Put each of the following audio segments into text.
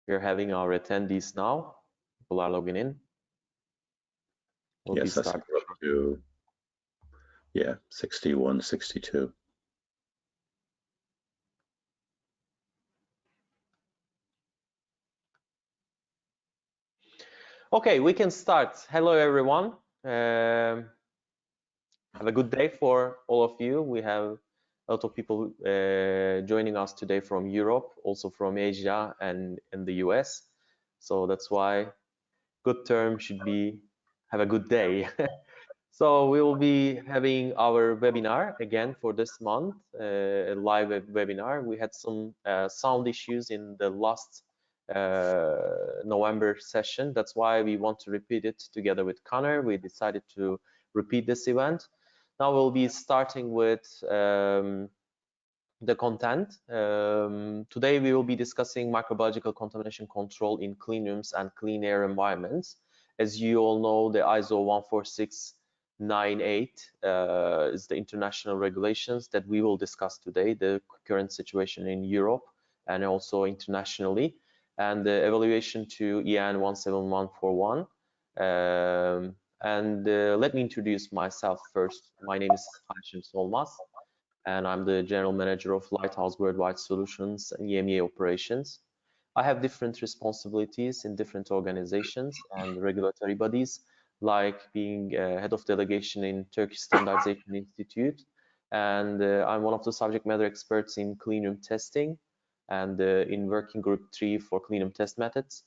We're having our attendees now. People are logging in. We'll yes, I think we're up to, yeah, 61, 62. Okay, we can start. Hello, everyone. Have a good day for all of you. We have a lot of people joining us today from Europe, also from Asia and in the US. So that's why good term should be have a good day. So we will be having our webinar again for this month, a live webinar. We had some sound issues in the last November session. That's why we want to repeat it together with Connor. We decided to repeat this event. Now we'll be starting with the content. Today we will be discussing microbiological contamination control in clean rooms and clean air environments. As you all know, the ISO 14698 is the international regulations that we will discuss today, the current situation in Europe and also internationally, and the evaluation to EN 17141. Let me introduce myself first. My name is Haşim Solmaz, and I'm the General Manager of Lighthouse Worldwide Solutions and EMEA Operations. I have different responsibilities in different organizations and regulatory bodies, like being head of delegation in Turkish Standardization Institute, and I'm one of the subject matter experts in cleanroom testing and in working group 3 for cleanroom test methods.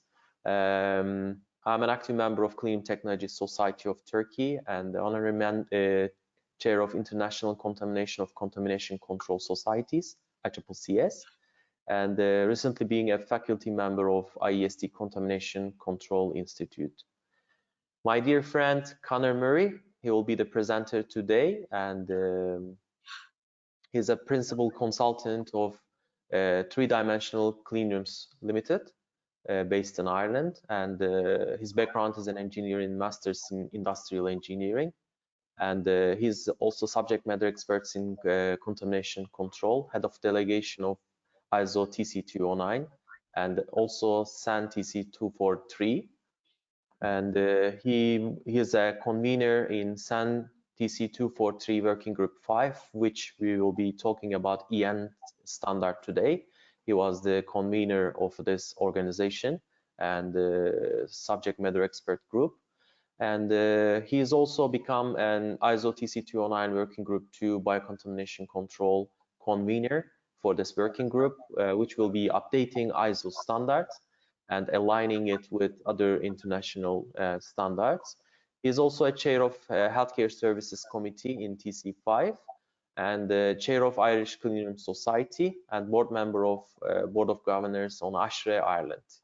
I'm an active member of Cleanroom Technology Society of Turkey and the honorary chair of International Contamination of Contamination Control Societies, ICCS, and recently being a faculty member of IEST Contamination Control Institute. My dear friend Connor Murray, he will be the presenter today, and he's a principal consultant of Three-Dimensional Cleanrooms Limited, based in Ireland, and his background is an engineer in Masters in Industrial Engineering, and he's also subject matter experts in contamination control, head of delegation of ISO TC209 and also SAN TC243, and he is a convener in SAN TC243 working group 5, which we will be talking about EN standard today. He was the convener of this organization and subject matter expert group. And he has also become an ISO TC209 working group 2 biocontamination control convener for this working group, which will be updating ISO standards and aligning it with other international standards. He is also a chair of Healthcare Services Committee in TC5 and chair of Irish Cleanroom Society and board member of Board of Governors on ASHRAE Ireland.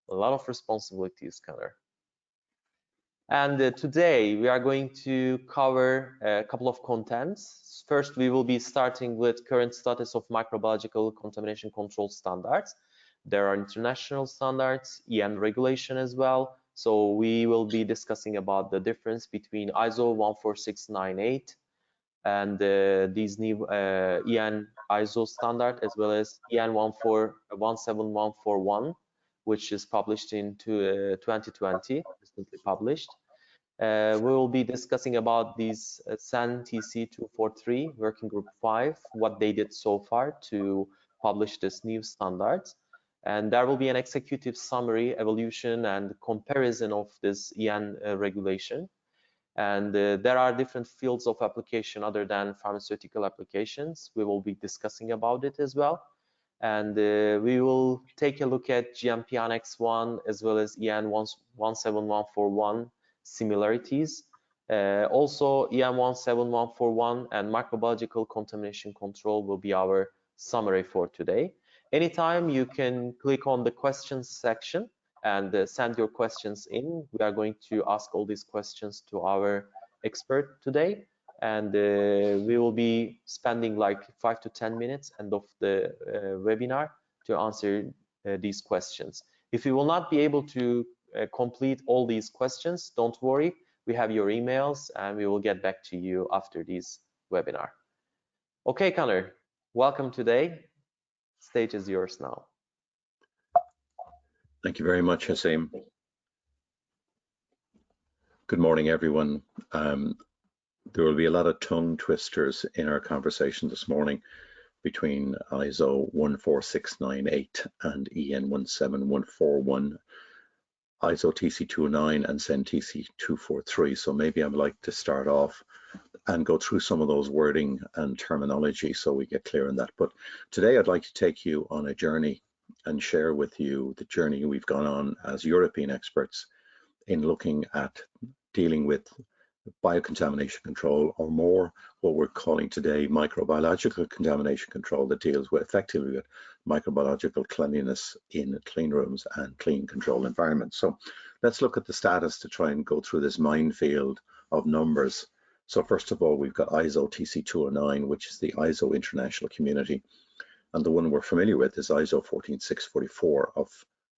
A lot of responsibilities, Connor. And today we are going to cover a couple of contents. First, we will be starting with current status of microbiological contamination control standards. There are international standards, EN regulation as well. So we will be discussing about the difference between ISO 14698 and these new EN ISO standard, as well as EN 17141, which is published in 2020, recently published. We will be discussing about these SAN TC243 working group 5, what they did so far to publish this new standards. And there will be an executive summary, evolution, and comparison of this EN regulation. And there are different fields of application other than pharmaceutical applications. We will be discussing about it as well. And we will take a look at GMP Annex 1 as well as EN 17141 similarities. Also, EN 17141 and microbiological contamination control will be our summary for today. Anytime you can click on the questions section and send your questions in. We are going to ask all these questions to our expert today, and we will be spending like 5 to 10 minutes end of the webinar to answer these questions. If you will not be able to complete all these questions, don't worry, we have your emails and we will get back to you after this webinar. Okay, Connor, welcome today. Stage is yours now. Thank you very much, Haseem. Good morning, everyone. There will be a lot of tongue twisters in our conversation this morning between ISO 14698 and EN 17141, ISO TC209 and CEN TC243. So maybe I'd like to start off and go through some of those wording and terminology so we get clear on that. But today I'd like to take you on a journey and share with you the journey we've gone on as European experts in looking at dealing with biocontamination control, or more what we're calling today microbiological contamination control, that deals with effectively with microbiological cleanliness in clean rooms and clean control environments. So let's look at the status to try and go through this minefield of numbers. So first of all, we've got ISO TC209, which is the ISO international community, and the one we're familiar with is ISO 14644 of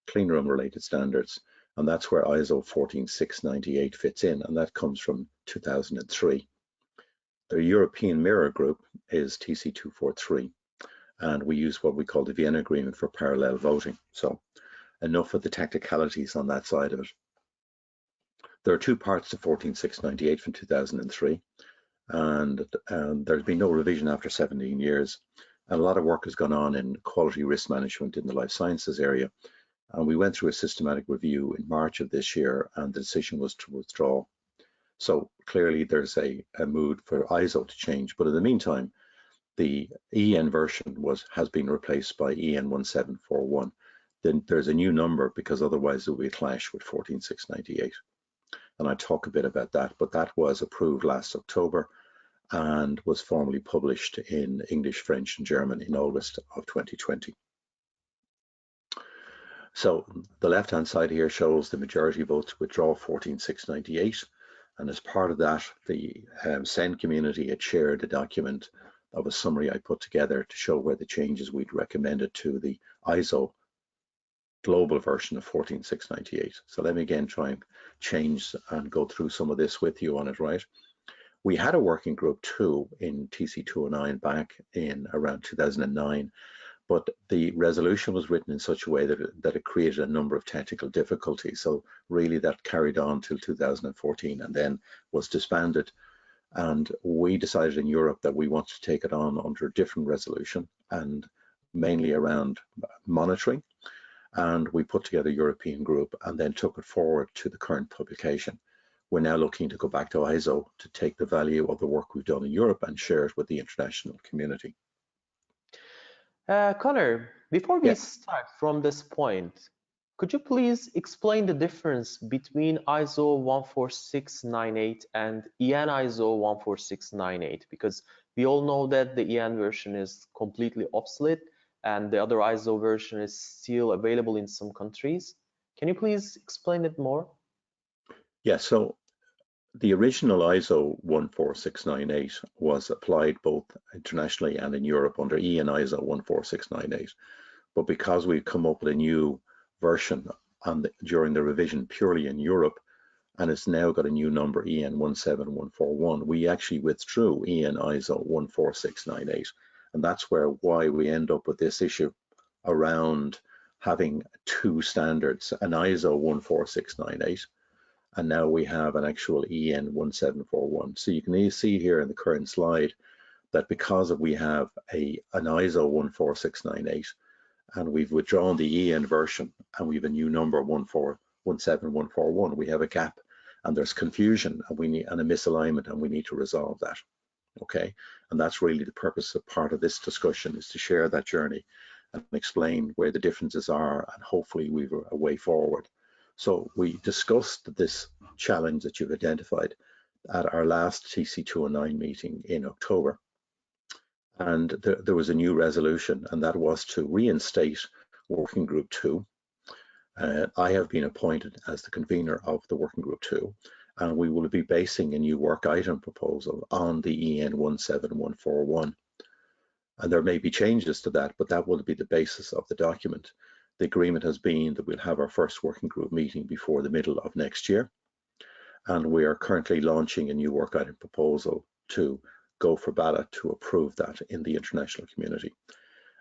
clean room related standards. And that's where ISO 14698 fits in, and that comes from 2003. The European mirror group is TC243, and we use what we call the Vienna Agreement for parallel voting. So enough of the technicalities on that side of it. There are two parts to 14698 from 2003, and there's been no revision after 17 years. And a lot of work has gone on in quality risk management in the life sciences area. And we went through a systematic review in March of this year, and the decision was to withdraw. So clearly there's a mood for ISO to change, but in the meantime, the EN version has been replaced by EN 1741. Then there's a new number because otherwise there will be a clash with 14698. And I talk a bit about that, but that was approved last October and was formally published in English, French, and German in August of 2020. So the left-hand side here shows the majority votes to withdraw 14698, and as part of that, the CEN community had shared a document of a summary I put together to show where the changes we'd recommended to the ISO global version of 14698. So let me again try and change and go through some of this with you on it, right? We had a working group too in TC209 back in around 2009, but the resolution was written in such a way that it created a number of technical difficulties. So really that carried on till 2014 and then was disbanded. And we decided in Europe that we wanted to take it on under a different resolution and mainly around monitoring. And we put together a European group and then took it forward to the current publication. We're now looking to go back to ISO to take the value of the work we've done in Europe and share it with the international community. Connor, before we start from this point, could you please explain the difference between ISO 14698 and EN ISO 14698? Because we all know that the EN version is completely obsolete and the other ISO version is still available in some countries. Can you please explain it more? Yeah, so the original ISO 14698 was applied both internationally and in Europe under EN ISO 14698. But because we've come up with a new version during the revision purely in Europe, and it's now got a new number, EN 17141, we actually withdrew EN ISO 14698. And that's why we end up with this issue around having two standards, an ISO 14698, and now we have an actual EN 1741. So you can see here in the current slide that because we have an ISO 14698 and we've withdrawn the EN version and we have a new number 17141, we have a gap and there's confusion and a misalignment, and we need to resolve that. Okay, and that's really the purpose of part of this discussion, is to share that journey and explain where the differences are, and hopefully we've a way forward. So we discussed this challenge that you've identified at our last TC209 meeting in October. And there was a new resolution, and that was to reinstate Working Group 2. I have been appointed as the convener of the Working Group 2, and we will be basing a new work item proposal on the EN 17141. And there may be changes to that, but that will be the basis of the document. The agreement has been that we'll have our first working group meeting before the middle of next year. And we are currently launching a new work item proposal to go for ballot to approve that in the international community.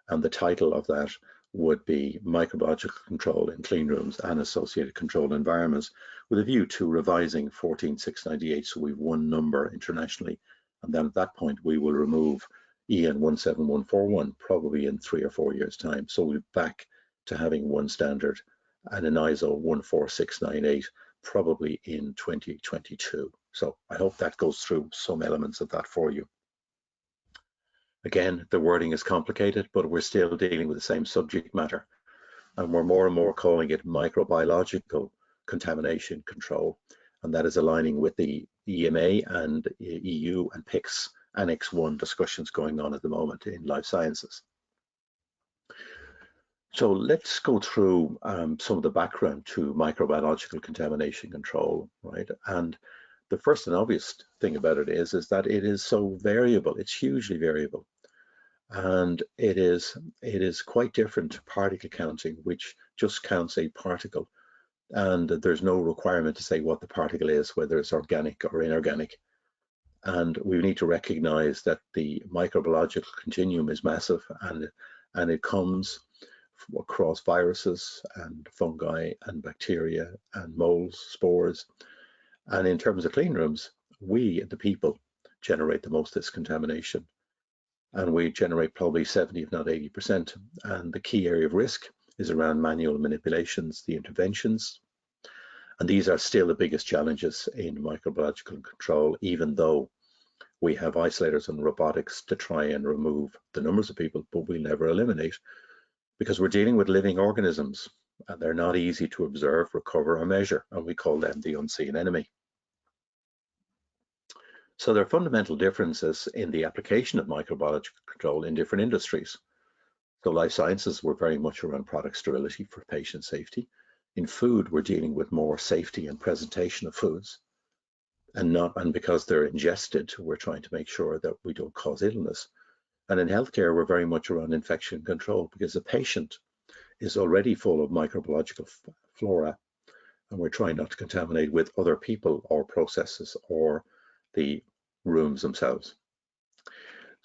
And the title of that would be microbiological control in clean rooms and associated controlled environments, with a view to revising 14698, so we've one number internationally, and then at that point we will remove EN 17141 probably in 3 or 4 years' time. So we're back to having one standard and an ISO 14698 probably in 2022. So I hope that goes through some elements of that for you. Again, the wording is complicated, but we're still dealing with the same subject matter, and we're more and more calling it microbiological contamination control, and that is aligning with the EMA and EU and PICS Annex 1 discussions going on at the moment in life sciences. So let's go through some of the background to microbiological contamination control, right? And the first and obvious thing about it is that it is so variable. It's hugely variable. And it is quite different to particle counting, which just counts a particle. And there's no requirement to say what the particle is, whether it's organic or inorganic. And we need to recognize that the microbiological continuum is massive, and it comes across viruses and fungi and bacteria and molds, spores. And in terms of clean rooms, we, the people, generate the most of this contamination. And we generate probably 70, if not 80%. And the key area of risk is around manual manipulations, the interventions. And these are still the biggest challenges in microbiological control, even though we have isolators and robotics to try and remove the numbers of people, but we'll never eliminate, because we're dealing with living organisms and they're not easy to observe, recover, or measure, and we call them the unseen enemy. So there are fundamental differences in the application of microbiological control in different industries. So life sciences, we're very much around product sterility for patient safety. In food, we're dealing with more safety and presentation of foods, and because they're ingested, we're trying to make sure that we don't cause illness. And in healthcare, we're very much around infection control, because the patient is already full of microbiological flora, and we're trying not to contaminate with other people or processes or the rooms themselves.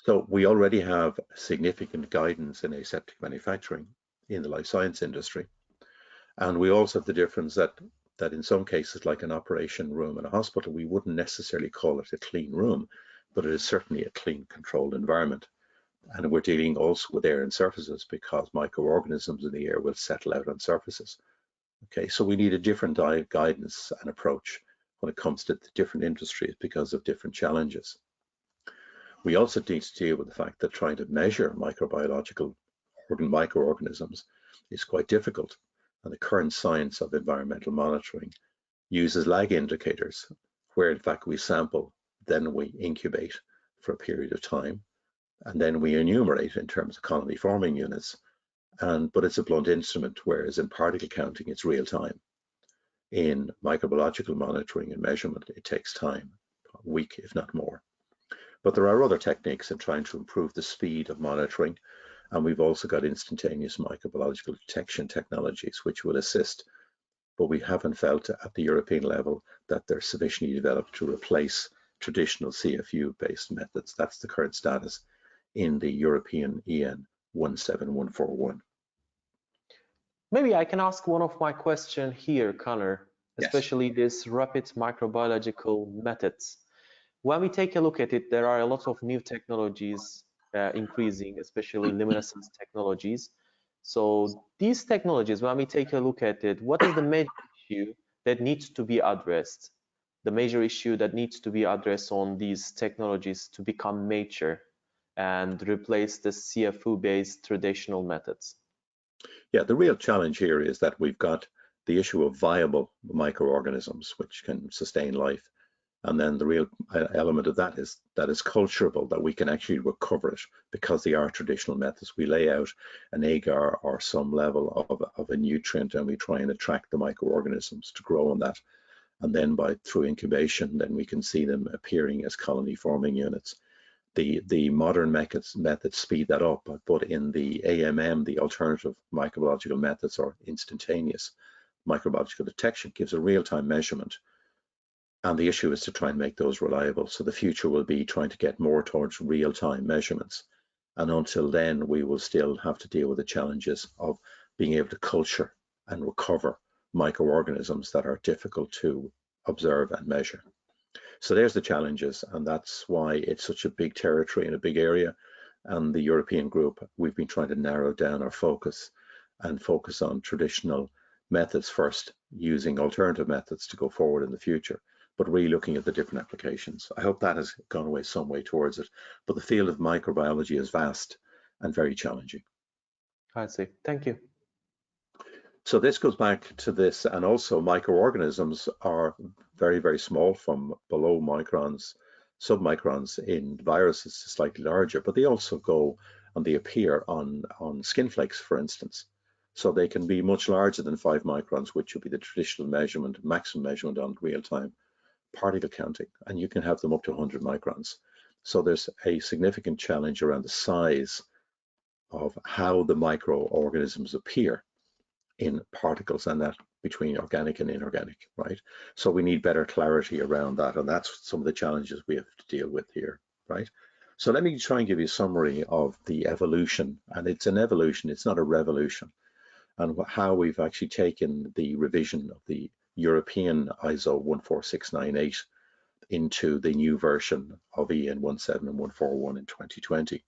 So we already have significant guidance in aseptic manufacturing in the life science industry. And we also have the difference that in some cases, like an operation room in a hospital, we wouldn't necessarily call it a clean room, but it is certainly a clean, controlled environment. And we're dealing also with air and surfaces, because microorganisms in the air will settle out on surfaces. Okay, so we need a different guidance and approach when it comes to the different industries because of different challenges. We also need to deal with the fact that trying to measure microbiological microorganisms is quite difficult, and the current science of environmental monitoring uses lag indicators, where in fact we sample, then we incubate for a period of time, and then we enumerate in terms of colony forming units. But it's a blunt instrument, whereas in particle counting, it's real time. In microbiological monitoring and measurement, it takes time, a week, if not more. But there are other techniques in trying to improve the speed of monitoring. And we've also got instantaneous microbiological detection technologies, which will assist. But we haven't felt at the European level that they're sufficiently developed to replace traditional CFU-based methods. That's the current status in the European EN 17141. Maybe I can ask one of my questions here, Connor, especially Yes. this rapid microbiological methods. When we take a look at it, there are a lot of new technologies increasing, especially luminescence technologies. So these technologies, when we take a look at it, what is the major issue that needs to be addressed? The major issue that needs to be addressed on these technologies to become mature and replace the CFU-based traditional methods? Yeah, the real challenge here is that we've got the issue of viable microorganisms which can sustain life. And then the real element of that is culturable, that we can actually recover it, because they are traditional methods. We lay out an agar or some level of a nutrient, and we try and attract the microorganisms to grow on that. And then through incubation, then we can see them appearing as colony forming units. The modern methods speed that up, but in the AMM, the alternative microbiological methods, or instantaneous microbiological detection, gives a real-time measurement. And the issue is to try and make those reliable. So the future will be trying to get more towards real-time measurements. And until then, we will still have to deal with the challenges of being able to culture and recover microorganisms that are difficult to observe and measure. So there's the challenges, and that's why it's such a big territory and a big area. And the European group, we've been trying to narrow down our focus and focus on traditional methods first, using alternative methods to go forward in the future, but really looking at the different applications. I hope that has gone away some way towards it, but the field of microbiology is vast and very challenging. I see. Thank you. So this goes back to this, and also microorganisms are very, very small, from below microns, submicrons in viruses to slightly larger, but they also go and they appear on skin flakes, for instance. So they can be much larger than 5 microns, which would be the traditional measurement, maximum measurement on real-time particle counting, and you can have them up to 100 microns. So there's a significant challenge around the size of how the microorganisms appear in particles, and that between organic and inorganic, right? So we need better clarity around that, and that's some of the challenges we have to deal with here, right? So let me try and give you a summary of the evolution, and it's an evolution, it's not a revolution, and how we've actually taken the revision of the European ISO 14698 into the new version of EN 17141 in 2020.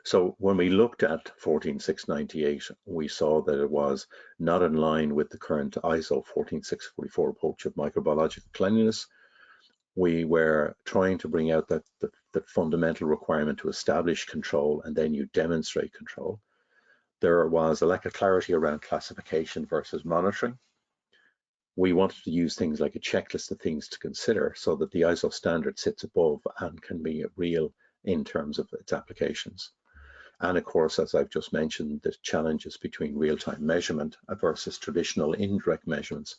So when we looked at 14698, we saw that it was not in line with the current ISO 14644 approach of microbiological cleanliness. We were trying to bring out the fundamental requirement to establish control, and then you demonstrate control. There was a lack of clarity around classification versus monitoring. We wanted to use things like a checklist of things to consider so that the ISO standard sits above and can be real in terms of its applications. And of course, as I've just mentioned, the challenges between real-time measurement versus traditional indirect measurements,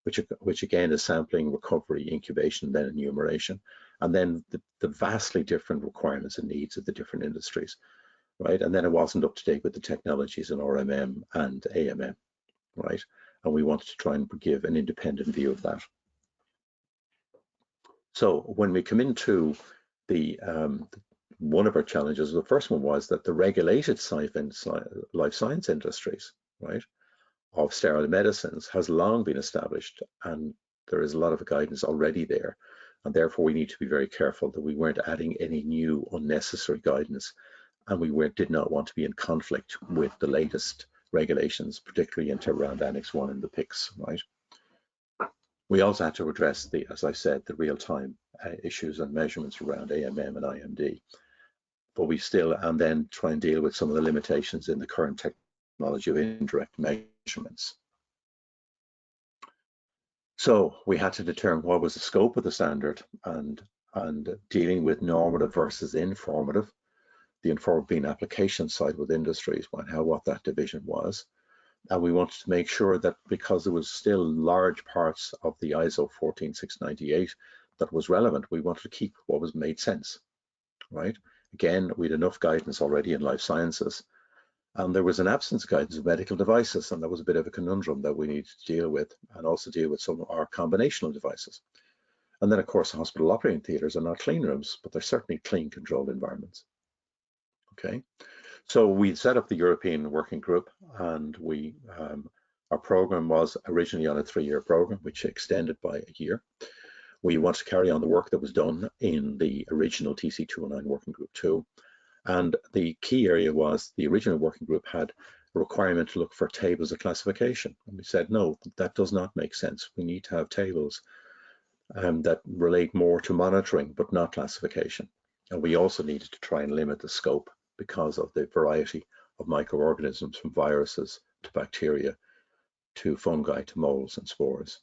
which again is sampling, recovery, incubation, then enumeration, and then the vastly different requirements and needs of the different industries, right? And then it wasn't up to date with the technologies in RMM and AMM, right? And we wanted to try and give an independent view of that. So when we come into the one of our challenges, the first one was that the regulated life science industries, right, of sterile medicines has long been established, and there is a lot of guidance already there, and therefore we need to be very careful that we weren't adding any new unnecessary guidance, and we did not want to be in conflict with the latest regulations, particularly into around Annex 1 in the PICs, right? We also had to address as I said, the real-time issues and measurements around AMM and IMD. But we still, and then try and deal with some of the limitations in the current technology of indirect measurements. So we had to determine what was the scope of the standard, and dealing with normative versus informative, the informative being application side with industries, what that division was. And we wanted to make sure that because there was still large parts of the ISO 14698 that was relevant, we wanted to keep what was made sense, right? Again, we had enough guidance already in life sciences, and there was an absence of guidance of medical devices, and that was a bit of a conundrum that we needed to deal with, and also deal with some of our combinational devices. And then, of course, hospital operating theaters are not clean rooms, but they're certainly clean, controlled environments. Okay, so we set up the European Working Group, and our program was originally on a 3-year program, which extended by a year. We wanted to carry on the work that was done in the original TC209 Working Group 2. And the key area was the original working group had a requirement to look for tables of classification. And we said, no, that does not make sense. We need to have tables that relate more to monitoring, but not classification. And we also needed to try and limit the scope because of the variety of microorganisms, from viruses to bacteria to fungi to molds and spores.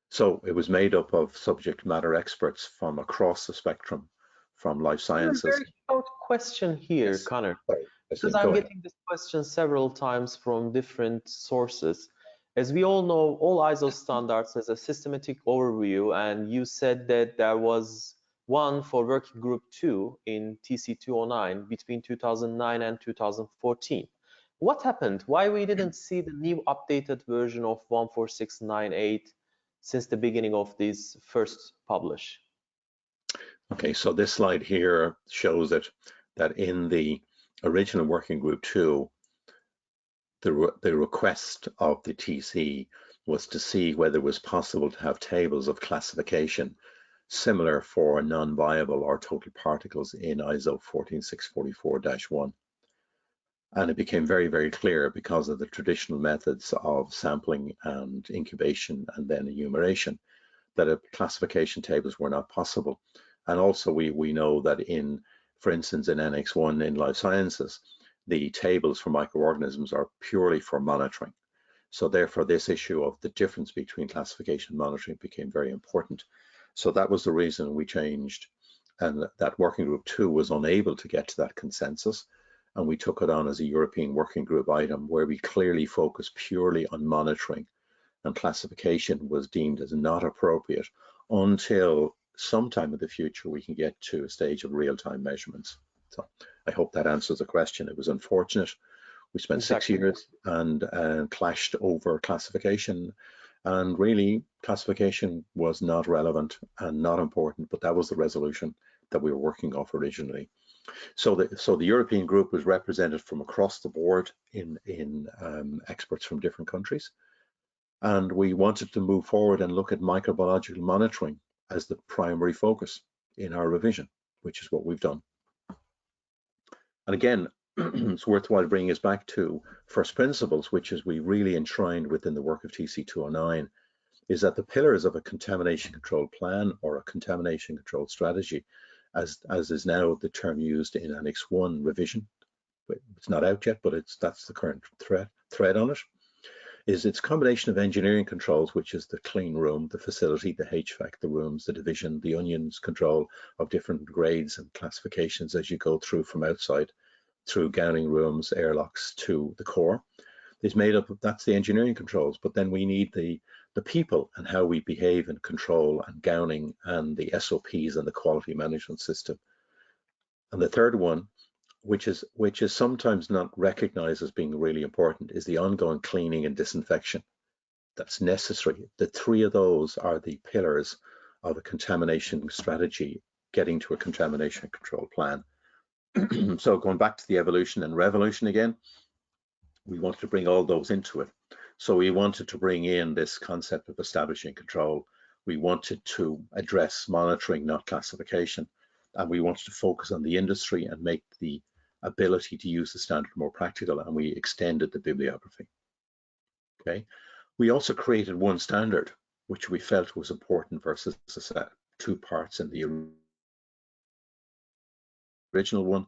So it was made up of subject matter experts from across the spectrum, from life sciences. A very short question here, Yes. Connor, Sorry. because I'm getting this question several times from different sources. As we all know, all ISO standards has a systematic overview, and you said that there was one for working group 2 in TC209 between 2009 and 2014. What happened? Why we didn't see the new updated version of 14698 since the beginning of this first publish? Okay, so this slide here shows that in the original working group 2, the request of the TC was to see whether it was possible to have tables of classification similar for non-viable or total particles in ISO 14644-1. And it became very, very clear because of the traditional methods of sampling and incubation and then enumeration that classification tables were not possible. And also we know that for instance, in Annex 1 in life sciences, the tables for microorganisms are purely for monitoring. So therefore, this issue of the difference between classification and monitoring became very important. So that was the reason we changed, and that working group 2 was unable to get to that consensus. And we took it on as a European working group item where we clearly focused purely on monitoring, and classification was deemed as not appropriate until sometime in the future we can get to a stage of real-time measurements. So I hope that answers the question. It was unfortunate. We spent Exactly. 6 years and clashed over classification, and really classification was not relevant and not important, but that was the resolution that we were working off originally. So the European group was represented from across the board in experts from different countries. And we wanted to move forward and look at microbiological monitoring as the primary focus in our revision, which is what we've done. And again, it's worthwhile bringing us back to first principles, which is we really enshrined within the work of TC 209, is that the pillars of a contamination control plan or a contamination control strategy, as is now the term used in Annex 1 revision, it's not out yet, but that's the current thread on it, is its combination of engineering controls, which is the clean room, the facility, the HVAC, the rooms, the division, the onions control of different grades and classifications as you go through from outside, through gowning rooms, airlocks to the core, is made up of, that's the engineering controls, but then we need the people and how we behave and control and gowning and the SOPs and the quality management system. And the third one, which is sometimes not recognized as being really important, is the ongoing cleaning and disinfection that's necessary. The three of those are the pillars of a contamination strategy, getting to a contamination control plan. So going back to the evolution and revolution again, we wanted to bring all those into it. So we wanted to bring in this concept of establishing control. We wanted to address monitoring, not classification. And we wanted to focus on the industry and make the ability to use the standard more practical, and we extended the bibliography. Okay. We also created one standard, which we felt was important versus a set, two parts in the original one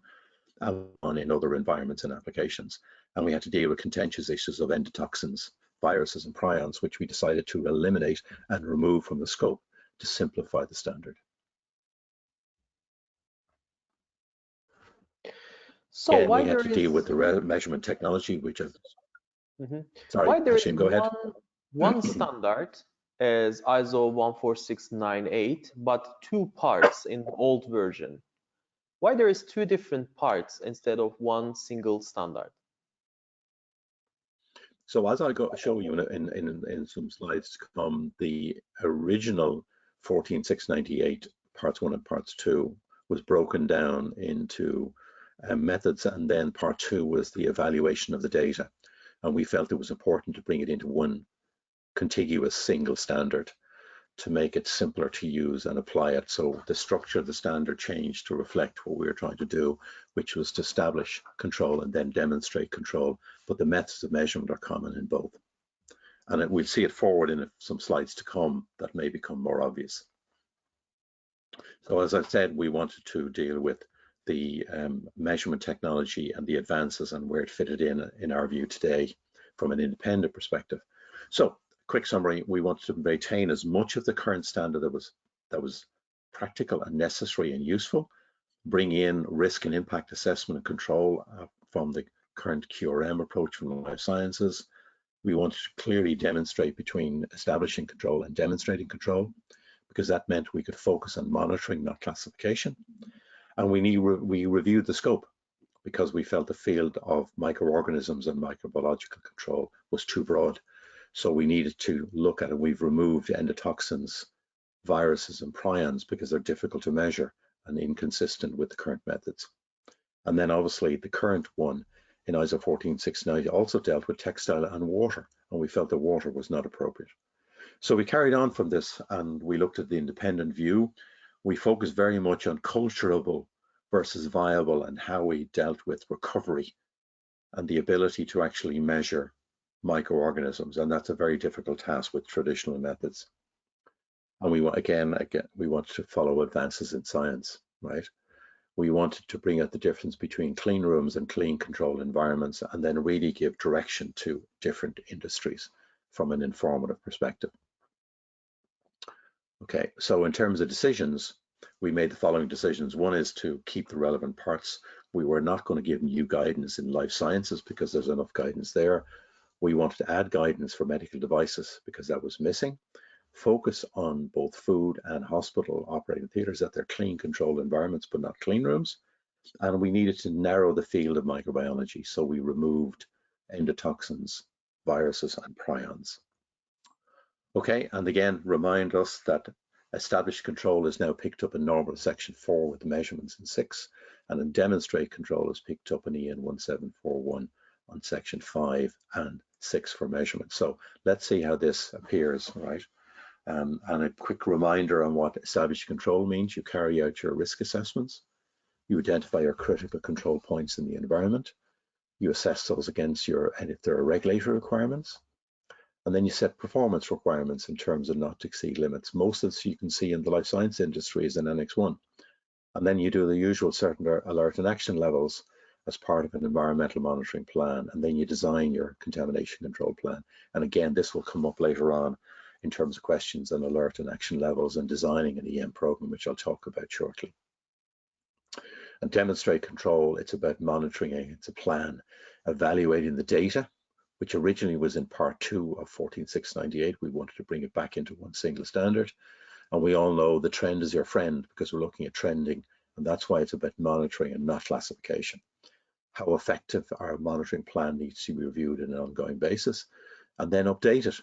and one in other environments and applications. And we had to deal with contentious issues of endotoxins, viruses, and prions, which we decided to eliminate and remove from the scope to simplify the standard. So Again, why we had there to deal with is the measurement technology, which is, sorry, why there is Hashim, go ahead. one standard is ISO 14698, but two parts in the old version? Why there is two different parts instead of one single standard? So as I show you in some slides to come, the original 14698 parts 1 and parts 2 was broken down into methods, and then part 2 was the evaluation of the data. And we felt it was important to bring it into one contiguous single standard to make it simpler to use and apply it. So the structure of the standard changed to reflect what we were trying to do, which was to establish control and then demonstrate control, but the methods of measurement are common in both. And we'll see it forward in some slides to come that may become more obvious. So as I said, we wanted to deal with the measurement technology and the advances and where it fitted in our view today from an independent perspective. So quick summary, we wanted to maintain as much of the current standard that was practical and necessary and useful, bring in risk and impact assessment and control from the current QRM approach from life sciences. We wanted to clearly demonstrate between establishing control and demonstrating control, because that meant we could focus on monitoring, not classification. And we reviewed the scope because we felt the field of microorganisms and microbiological control was too broad. So we needed to look at it. We've removed endotoxins, viruses, and prions because they're difficult to measure, and inconsistent with the current methods. And then obviously the current one in ISO 14690 also dealt with textile and water, and we felt that water was not appropriate. So we carried on from this and we looked at the independent view. We focused very much on culturable versus viable and how we dealt with recovery and the ability to actually measure microorganisms, and that's a very difficult task with traditional methods. And we want we want to follow advances in science, right? We wanted to bring out the difference between clean rooms and clean controlled environments, and then really give direction to different industries from an informative perspective. Okay, so in terms of decisions, we made the following decisions. One is to keep the relevant parts. We were not going to give new guidance in life sciences because there's enough guidance there. We wanted to add guidance for medical devices because that was missing. Focus on both food and hospital operating theaters, that they're clean controlled environments but not clean rooms. And we needed to narrow the field of microbiology, so we removed endotoxins, viruses and prions. Okay, and again, remind us that established control is now picked up in normal section 4 with the measurements in 6, and in demonstrate control is picked up in EN 1741 on section 5 and 6 for measurement. So let's see how this appears, right? And a quick reminder on what established control means. You carry out your risk assessments, you identify your critical control points in the environment, you assess those against and if there are regulatory requirements, and then you set performance requirements in terms of not to exceed limits. Most of this you can see in the life science industry is in Annex 1. And then you do the usual certain alert and action levels as part of an environmental monitoring plan, and then you design your contamination control plan. And again, this will come up later on in terms of questions on alert and action levels and designing an EM program, which I'll talk about shortly. And demonstrate control, it's about monitoring, it's a plan, evaluating the data, which originally was in part 2 of 14698. We wanted to bring it back into one single standard. And we all know the trend is your friend because we're looking at trending, and that's why it's about monitoring and not classification. How effective our monitoring plan needs to be reviewed on an ongoing basis, and then update it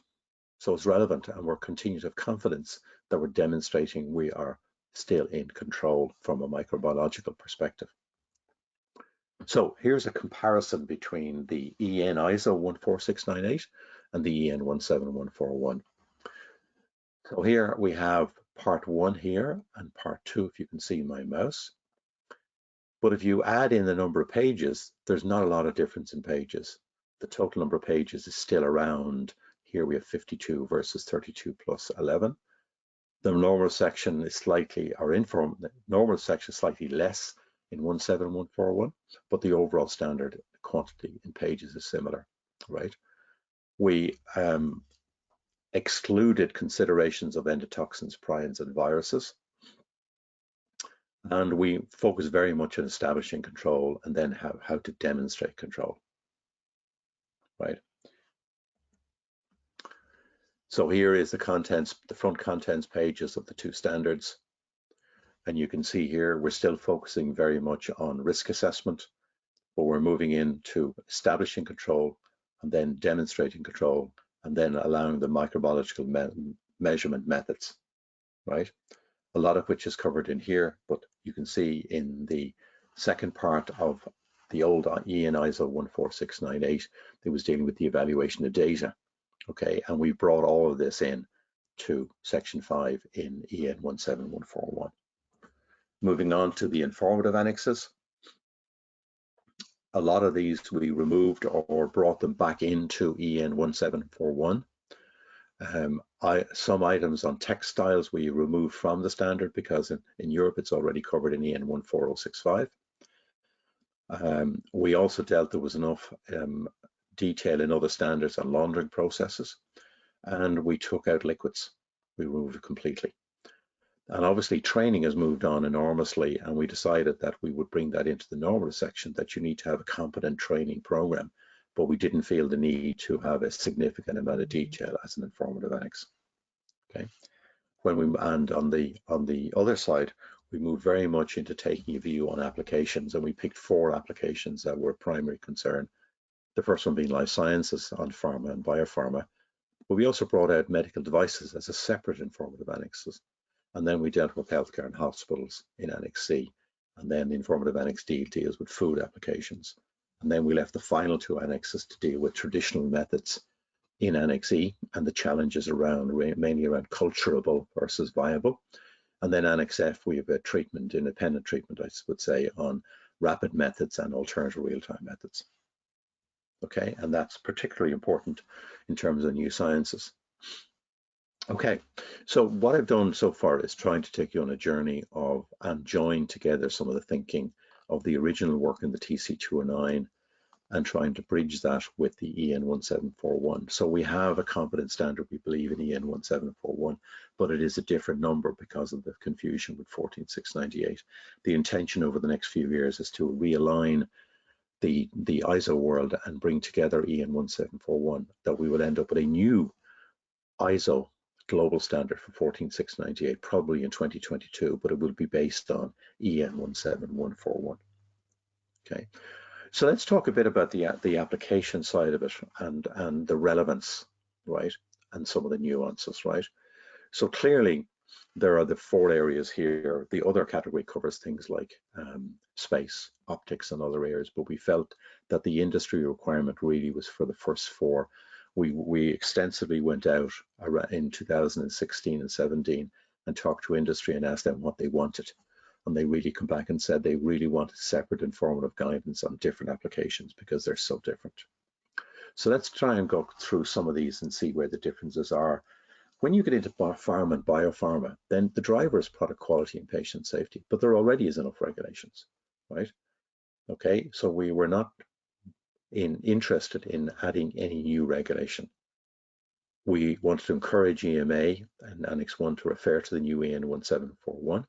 so it's relevant, and we're continuing to have confidence that we're demonstrating we are still in control from a microbiological perspective. So here's a comparison between the EN ISO 14698 and the EN 17141. So here we have part 1 here and part 2, if you can see my mouse. But if you add in the number of pages, there's not a lot of difference in pages. The total number of pages is still around, here we have 52 versus 32 plus 11. The normal section is slightly, normal section is slightly less in 17141, but the overall standard quantity in pages is similar, right? We excluded considerations of endotoxins, prions, and viruses. And we focus very much on establishing control and then how to demonstrate control, right? So here is the contents, the front contents pages of the 2 standards. And you can see here, we're still focusing very much on risk assessment, but we're moving into establishing control and then demonstrating control and then allowing the microbiological measurement methods, right? A lot of which is covered in here, but you can see in the second part of the old EN ISO 14698, it was dealing with the evaluation of data, okay? And we brought all of this in to section 5 in EN 17141. Moving on to the informative annexes. A lot of these we removed or brought them back into EN 1741. Some items on textiles we removed from the standard because in Europe it's already covered in EN 14065. We also dealt there was enough detail in other standards on laundering processes, and we took out liquids. We removed it completely. And obviously training has moved on enormously, and we decided that we would bring that into the normative section, that you need to have a competent training program, but we didn't feel the need to have a significant amount of detail as an informative annex. Okay. And on the other side, we moved very much into taking a view on applications, and we picked 4 applications that were primary concern. The first one being life sciences on pharma and biopharma, but we also brought out medical devices as a separate informative annexes. And then we dealt with healthcare and hospitals in Annex C. And then the informative Annex D deals with food applications. And then we left the final two annexes to deal with traditional methods in Annex E and the challenges around, mainly around culturable versus viable. And then Annex F, we have a treatment, independent treatment, I would say, on rapid methods and alternative real-time methods. Okay, and that's particularly important in terms of new sciences. Okay, so what I've done so far is trying to take you on a journey of and join together some of the thinking of the original work in the TC209 and trying to bridge that with the EN 1741. So we have a competent standard, we believe, in EN 1741, but it is a different number because of the confusion with 14698. The intention over the next few years is to realign the ISO world and bring together EN 1741, that we will end up with a new ISO global standard for 14698, probably in 2022, but it will be based on EN 17141. Okay. So let's talk a bit about the application side of it and the relevance, right? And some of the nuances, right? So clearly there are the four areas here. The other category covers things like space, optics, and other areas, but we felt that the industry requirement really was for the first four. We extensively went out in 2016 and 17 and talked to industry and asked them what they wanted. And they really come back and said they really wanted separate informative guidance on different applications because they're so different. So let's try and go through some of these and see where the differences are. When you get into pharma and biopharma, then the driver is product quality and patient safety, but there already is enough regulations, right? Okay, so we were not interested in adding any new regulation. We wanted to encourage EMA and Annex 1 to refer to the new EN 1741.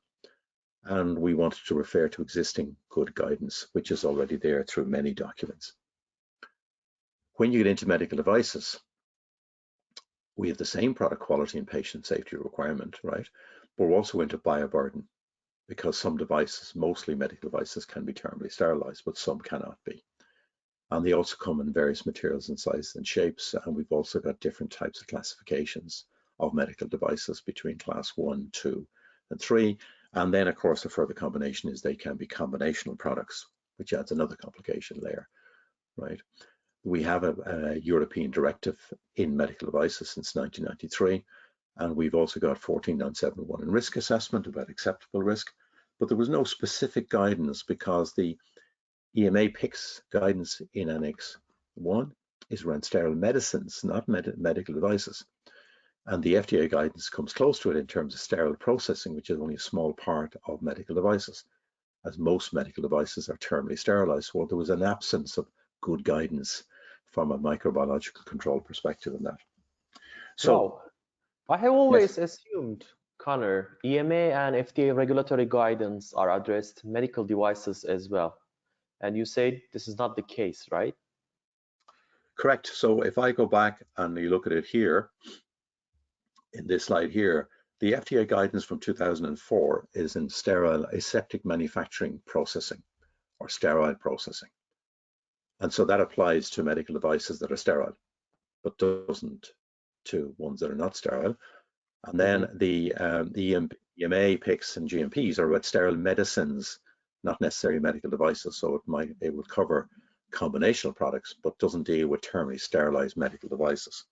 And we wanted to refer to existing good guidance, which is already there through many documents. When you get into medical devices, we have the same product quality and patient safety requirement, right? But we're also into bioburden because some devices, mostly medical devices, can be thermally sterilized, but some cannot be. And they also come in various materials and sizes and shapes. And we've also got different types of classifications of medical devices between class 1, 2, and 3. And then, of course, the further combination is they can be combinational products, which adds another complication layer, right? We have a European directive in medical devices since 1993, and we've also got 14971 in risk assessment about acceptable risk, but there was no specific guidance because the EMA PICS guidance in Annex 1 is around sterile medicines, not medical devices. And the FDA guidance comes close to it in terms of sterile processing, which is only a small part of medical devices, as most medical devices are thermally sterilized. So there was an absence of good guidance from a microbiological control perspective in that. So, wow. I have always assumed, Connor, EMA and FDA regulatory guidance are addressed medical devices as well. And you said this is not the case, right? Correct. So if I go back and you look at it here, in this slide here, the FDA guidance from 2004 is in sterile aseptic manufacturing processing or sterile processing. And so that applies to medical devices that are sterile, but doesn't to ones that are not sterile. And then the EMA PICS and GMPs are about sterile medicines, not necessarily medical devices. So it would cover combinational products, but doesn't deal with thermally sterilized medical devices.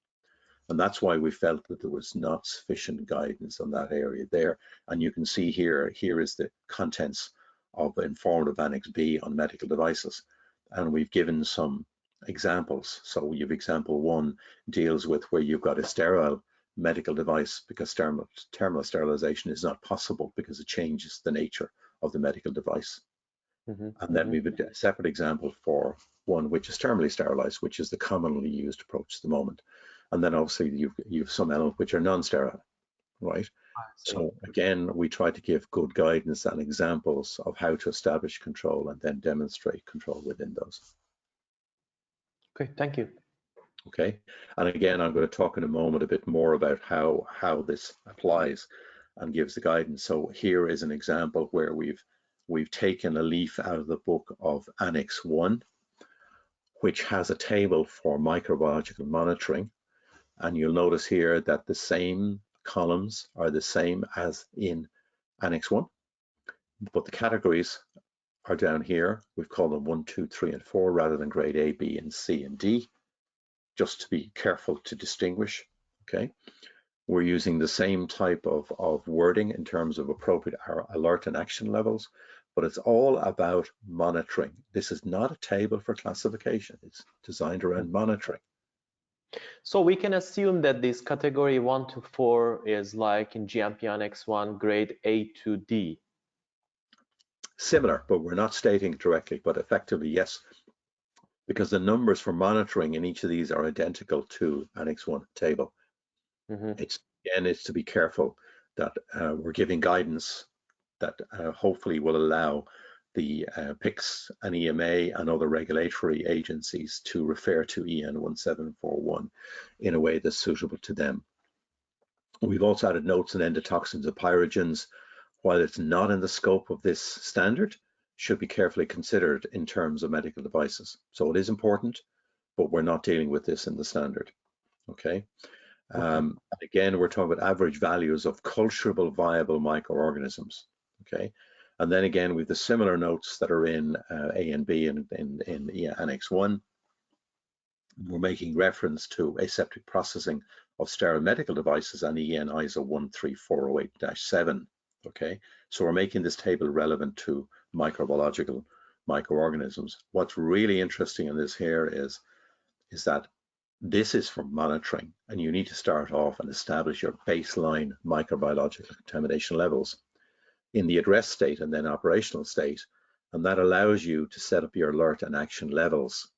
And that's why we felt that there was not sufficient guidance on that area there. And you can see here is the contents of informative Annex B on medical devices. And we've given some examples. So you've example 1 deals with where you've got a sterile medical device because thermal sterilization is not possible because it changes the nature of the medical device. And then we've a separate example for one which is thermally sterilized, which is the commonly used approach at the moment. And then obviously you've some elements which are non-sterile, right? So again, we try to give good guidance and examples of how to establish control and then demonstrate control within those. Okay, thank you. Okay, and again, I'm going to talk in a moment a bit more about how this applies and gives the guidance. So here is an example where we've taken a leaf out of the book of Annex 1, which has a table for microbiological monitoring. And you'll notice here that the same columns are the same as in Annex 1, but the categories are down here. We've called them 1, 2, 3, and 4 rather than grade A, B, and C, and D, just to be careful to distinguish, okay? We're using the same type of wording in terms of appropriate alert and action levels, but it's all about monitoring. This is not a table for classification. It's designed around monitoring. So we can assume that this category 1 to 4 is like in GMP Annex 1, grade A to D. Similar, but we're not stating it directly, but effectively, yes, because the numbers for monitoring in each of these are identical to Annex 1 table. It's to be careful that we're giving guidance that hopefully will allow the PICS and EMA and other regulatory agencies to refer to EN 1741 in a way that's suitable to them. We've also added notes on endotoxins and pyrogens. While it's not in the scope of this standard, should be carefully considered in terms of medical devices. So it is important, but we're not dealing with this in the standard, okay? Again, we're talking about average values of culturable viable microorganisms, okay? And then again, we have the similar notes that are in A and B in Annex 1. We're making reference to aseptic processing of sterile medical devices and EN ISO 13408-7, okay? So we're making this table relevant to microbiological microorganisms. What's really interesting in this here is that this is for monitoring, and you need to start off and establish your baseline microbiological contamination levels in the address state and then operational state, and that allows you to set up your alert and action levels.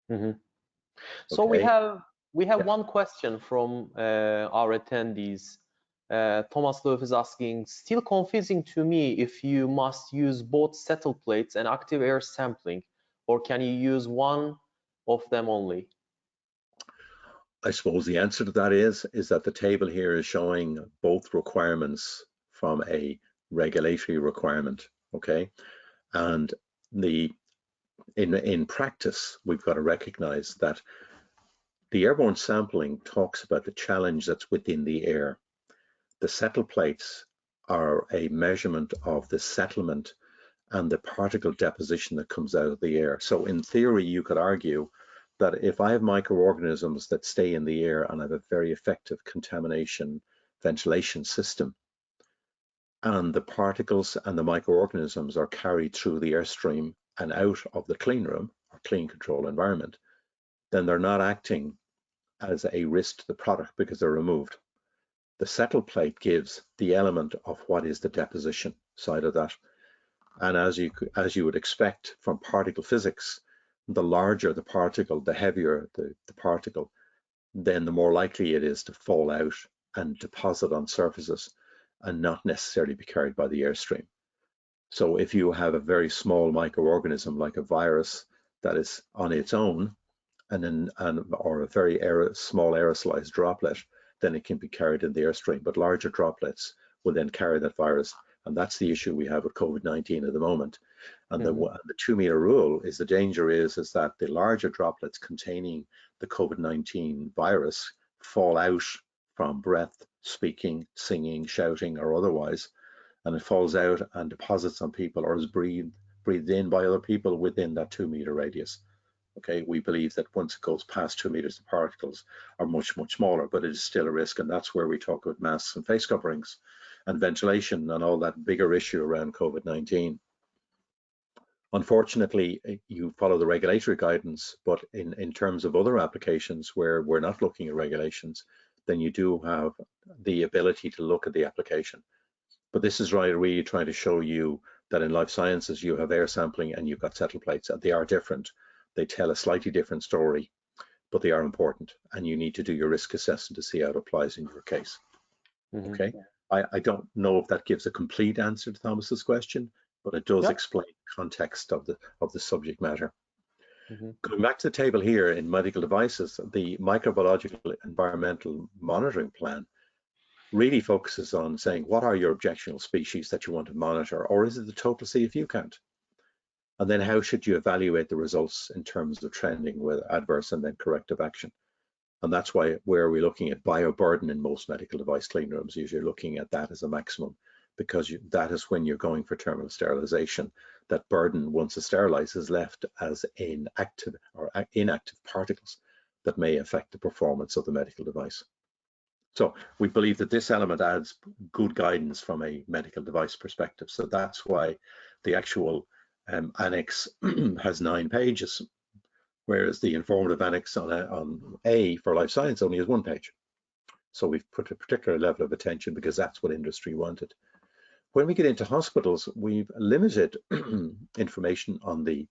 So okay. we have one question from our attendees. Thomas Löf is asking, still confusing to me if you must use both settle plates and active air sampling, or can you use one of them only? I suppose the answer to that is that the table here is showing both requirements from a regulatory requirement, okay? And in practice, we've got to recognize that the airborne sampling talks about the challenge that's within the air. The settle plates are a measurement of the settlement and the particle deposition that comes out of the air. So in theory, you could argue that if I have microorganisms that stay in the air and I have a very effective contamination ventilation system, and the particles and the microorganisms are carried through the airstream and out of the clean room or clean control environment, then they're not acting as a risk to the product because they're removed. The settle plate gives the element of what is the deposition side of that. And as you would expect from particle physics, the larger the particle, the heavier the particle, then the more likely it is to fall out and deposit on surfaces and not necessarily be carried by the airstream. So if you have a very small microorganism like a virus that is on its own, or a very small aerosolized droplet, then it can be carried in the airstream. But larger droplets will then carry that virus, and that's the issue we have with COVID-19 at the moment. And the 2-meter rule is the danger is that the larger droplets containing the COVID-19 virus fall out from breath, speaking, singing, shouting, or otherwise, and it falls out and deposits on people or is breathed in by other people within that 2-meter radius. Okay, we believe that once it goes past 2 meters, the particles are much, much smaller, but it is still a risk. And that's where we talk about masks and face coverings and ventilation and all that bigger issue around COVID-19. Unfortunately, you follow the regulatory guidance, but in terms of other applications where we're not looking at regulations, then you do have the ability to look at the application. But this is really trying to show you that in life sciences, you have air sampling and you've got settle plates, and they are different. They tell a slightly different story, but they are important, and you need to do your risk assessment to see how it applies in your case. Okay, I don't know if that gives a complete answer to Thomas's question, but it does explain the context of the subject matter. Going back to the table here in medical devices, the microbiological environmental monitoring plan really focuses on saying, what are your objectionable species that you want to monitor, or is it the total CFU count? And then how should you evaluate the results in terms of trending with adverse and then corrective action? And that's why where we're looking at bioburden in most medical device clean rooms, you're looking at that as a maximum, because that is when you're going for terminal sterilization. That burden, once it's sterilized, is left as inactive or inactive particles that may affect the performance of the medical device. So we believe that this element adds good guidance from a medical device perspective. So that's why the actual annex has 9 pages, whereas the informative annex on A for life science only has 1 page. So we've put a particular level of attention because that's what industry wanted. When we get into hospitals, we've limited information on the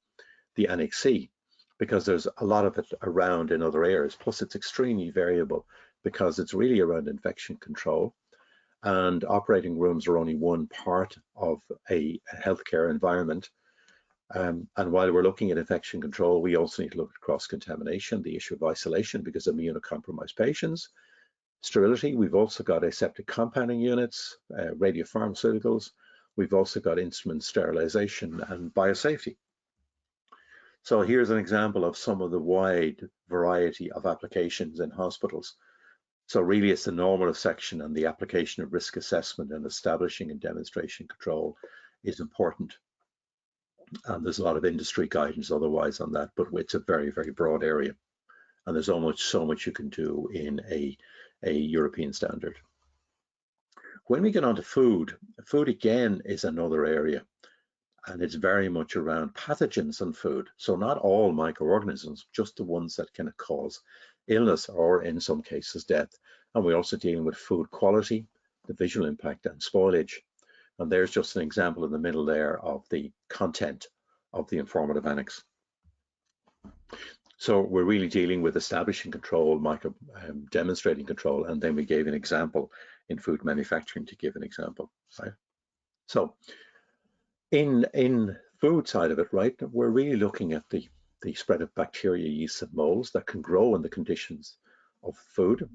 Annex C because there's a lot of it around in other areas. Plus, it's extremely variable because it's really around infection control, and operating rooms are only one part of a healthcare environment. And while we're looking at infection control, we also need to look at cross-contamination, the issue of isolation because of immunocompromised patients, sterility. We've also got aseptic compounding units, radiopharmaceuticals. We've also got instrument sterilization and biosafety. So here's an example of some of the wide variety of applications in hospitals. So really it's the normative section, and the application of risk assessment and establishing and demonstration control is important. And there's a lot of industry guidance otherwise on that, but it's a very, very broad area. And there's almost so much you can do in a European standard. When we get on to food, food again is another area, and it's very much around pathogens in food. So not all microorganisms, just the ones that can cause illness or in some cases death. And we're also dealing with food quality, the visual impact and spoilage. And there's just an example in the middle there of the content of the informative annex. So we're really dealing with establishing control, demonstrating control, and then we gave an example in food manufacturing to give an example, right? So in food side of it, right, we're really looking at the spread of bacteria, yeasts, and molds that can grow in the conditions of food,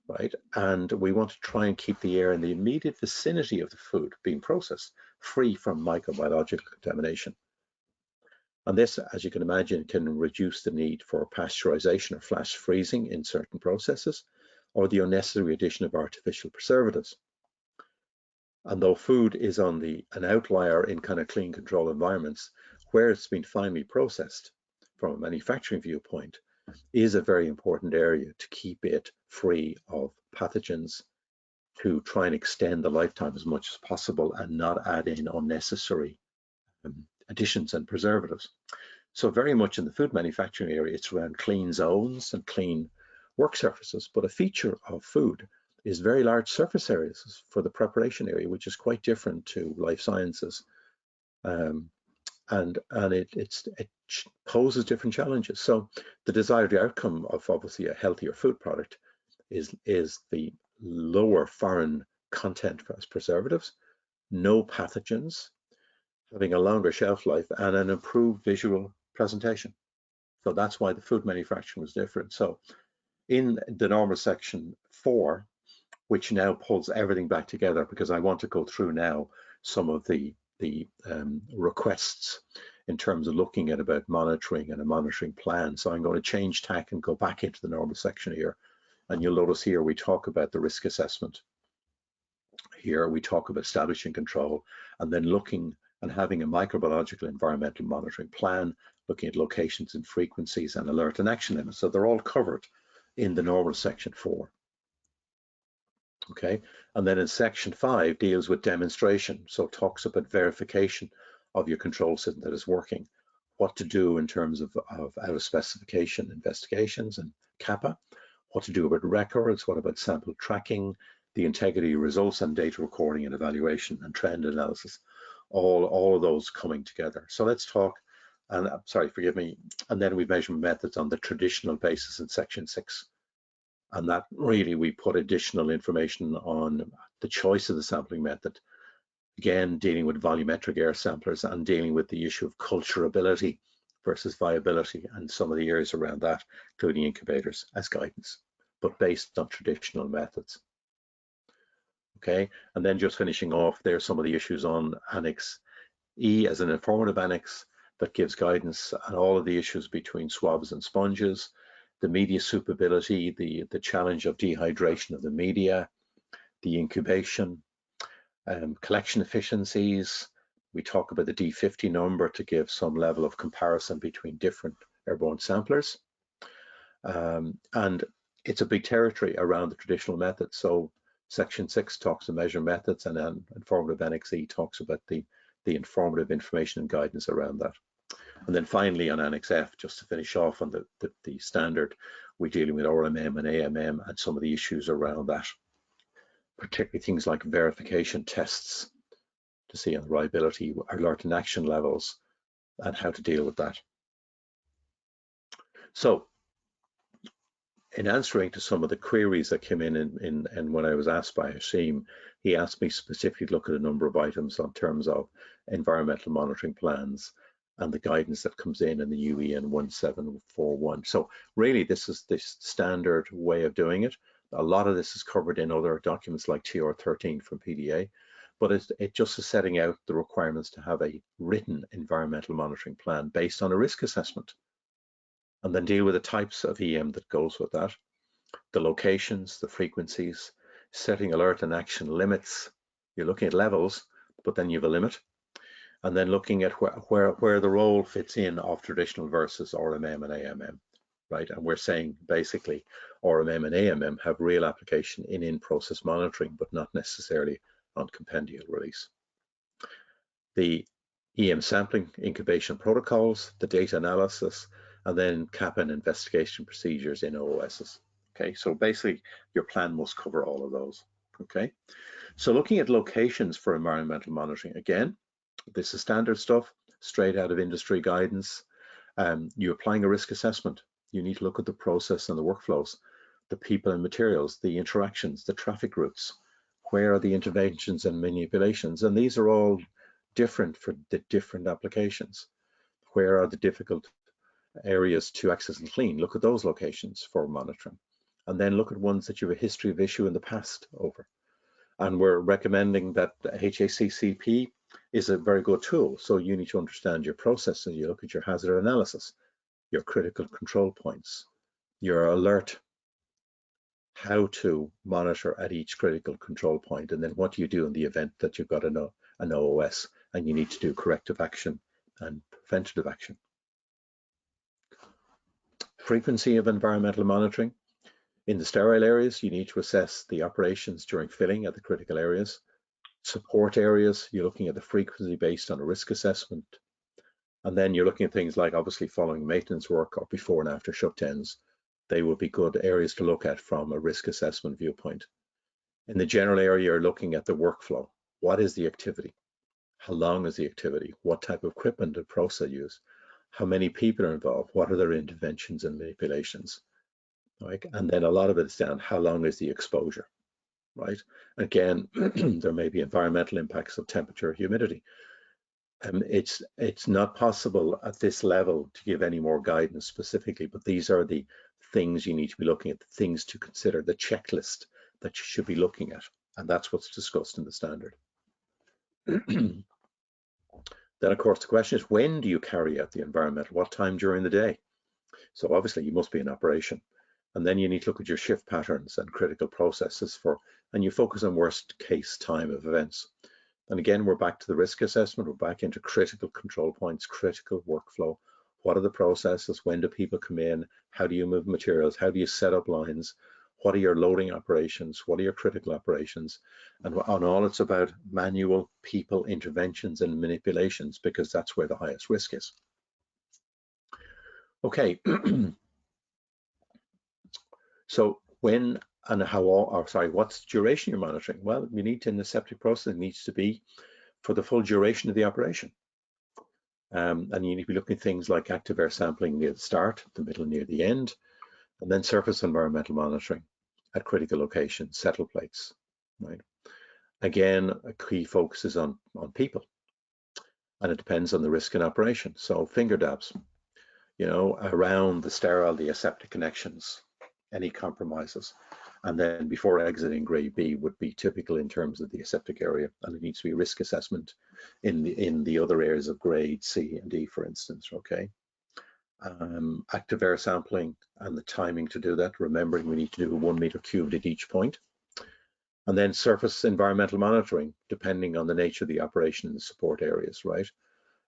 right? And we want to try and keep the air in the immediate vicinity of the food being processed free from microbiological contamination. And this, as you can imagine, can reduce the need for pasteurization or flash freezing in certain processes, or the unnecessary addition of artificial preservatives. And though food is on an outlier in kind of clean control environments, where it's been finely processed from a manufacturing viewpoint is a very important area to keep it free of pathogens, to try and extend the lifetime as much as possible and not add in unnecessary additions and preservatives. So very much in the food manufacturing area, it's around clean zones and clean work surfaces. But a feature of food is very large surface areas for the preparation area, which is quite different to life sciences. And it poses different challenges. So the desired outcome of obviously a healthier food product is the lower foreign content as preservatives, no pathogens, having a longer shelf life, and an improved visual presentation. So that's why the food manufacturing was different. So in the normal section 4, which now pulls everything back together, because I want to go through now some of the requests in terms of looking at about monitoring and a monitoring plan. So I'm going to change tack and go back into the normal section here. And you'll notice here we talk about the risk assessment. Here we talk about establishing control, and then looking and having a microbiological environmental monitoring plan, looking at locations and frequencies and alert and action limits. So they're all covered in the normal section 4. Okay, and then in section 5 deals with demonstration. So it talks about verification of your control system that is working, what to do in terms of out of specification investigations and CAPA, what to do about records, what about sample tracking, the integrity of results and data recording and evaluation and trend analysis, all of those coming together. So let's talk, and sorry, forgive me, and then we measure methods on the traditional basis in section 6. And that really we put additional information on the choice of the sampling method, again dealing with volumetric air samplers and dealing with the issue of culturability versus viability and some of the areas around that, including incubators as guidance, but based on traditional methods. Okay, and then just finishing off, there's some of the issues on Annex E as an informative annex that gives guidance on all of the issues between swabs and sponges, the media suitability, the challenge of dehydration of the media, the incubation, collection efficiencies. We talk about the D50 number to give some level of comparison between different airborne samplers. And it's a big territory around the traditional methods. So Section 6 talks of measure methods, and then informative Annex E talks about the informative information and guidance around that. And then finally on Annex F, just to finish off on the standard, we're dealing with RMM and AMM and some of the issues around that, particularly things like verification tests to see on reliability, alert and action levels, and how to deal with that. So in answering to some of the queries that came in and when I was asked by Hashim, he asked me specifically to look at a number of items in terms of environmental monitoring plans and the guidance that comes in the UEN 1741. So really this is the standard way of doing it. A lot of this is covered in other documents like TR13 from PDA, but it just is setting out the requirements to have a written environmental monitoring plan based on a risk assessment, and then deal with the types of EM that goes with that, the locations, the frequencies, setting alert and action limits. You're looking at levels, but then you have a limit, and then looking at where the role fits in of traditional versus RMM and AMM, right? And we're saying basically RMM and AMM have real application in in-process monitoring, but not necessarily on compendial release. The EM sampling incubation protocols, the data analysis, and then CAPA and investigation procedures in OOSs. Okay, so basically your plan must cover all of those. Okay, so looking at locations for environmental monitoring, again, this is standard stuff straight out of industry guidance. You're applying a risk assessment. You need to look at the process and the workflows, the people and materials, the interactions, the traffic routes, where are the interventions and manipulations, and these are all different for the different applications. Where are the difficult areas to access and clean? Look at those locations for monitoring, and then look at ones that you have a history of issue in the past over. And we're recommending that HACCP is a very good tool. So you need to understand your process, and you look at your hazard analysis, your critical control points, your alert, how to monitor at each critical control point, and then what do you do in the event that you've got an OOS and you need to do corrective action and preventative action. Frequency of environmental monitoring. In the sterile areas, you need to assess the operations during filling at the critical areas. Support areas, you're looking at the frequency based on a risk assessment. And then you're looking at things like obviously following maintenance work or before and after shutdowns. They would be good areas to look at from a risk assessment viewpoint. In the general area, you're looking at the workflow. What is the activity? How long is the activity? What type of equipment and process use? How many people are involved? What are their interventions and manipulations? Right? And then a lot of it is down, how long is the exposure? Right? Again, there may be environmental impacts of temperature, humidity. It's not possible at this level to give any more guidance specifically, but these are the things you need to be looking at, the things to consider, the checklist that you should be looking at, and that's what's discussed in the standard. Then, of course, the question is, when do you carry out the environmental? What time during the day? So obviously you must be in operation. And then you need to look at your shift patterns and critical processes and you focus on worst case time of events. And again, we're back to the risk assessment. We're back into critical control points, critical workflow. What are the processes? When do people come in? How do you move materials? How do you set up lines? What are your loading operations? What are your critical operations? And on all, it's about manual people interventions and manipulations, because that's where the highest risk is. Okay. So when and how, or sorry, what's the duration you're monitoring? Well, you need to, in the aseptic process, it needs to be for the full duration of the operation. And you need to be looking at things like active air sampling near the start, the middle, near the end, and then surface environmental monitoring at critical locations, settle plates, right? Again, a key focus is on people, and it depends on the risk in operation. So finger dabs, you know, around the sterile, the aseptic connections, any compromises, and then before exiting grade B would be typical in terms of the aseptic area, and it needs to be risk assessment in the other areas of grade C and D, for instance. Okay, active air sampling and the timing to do that, remembering we need to do 1 meter cubed at each point. And then surface environmental monitoring, depending on the nature of the operation in the support areas, right?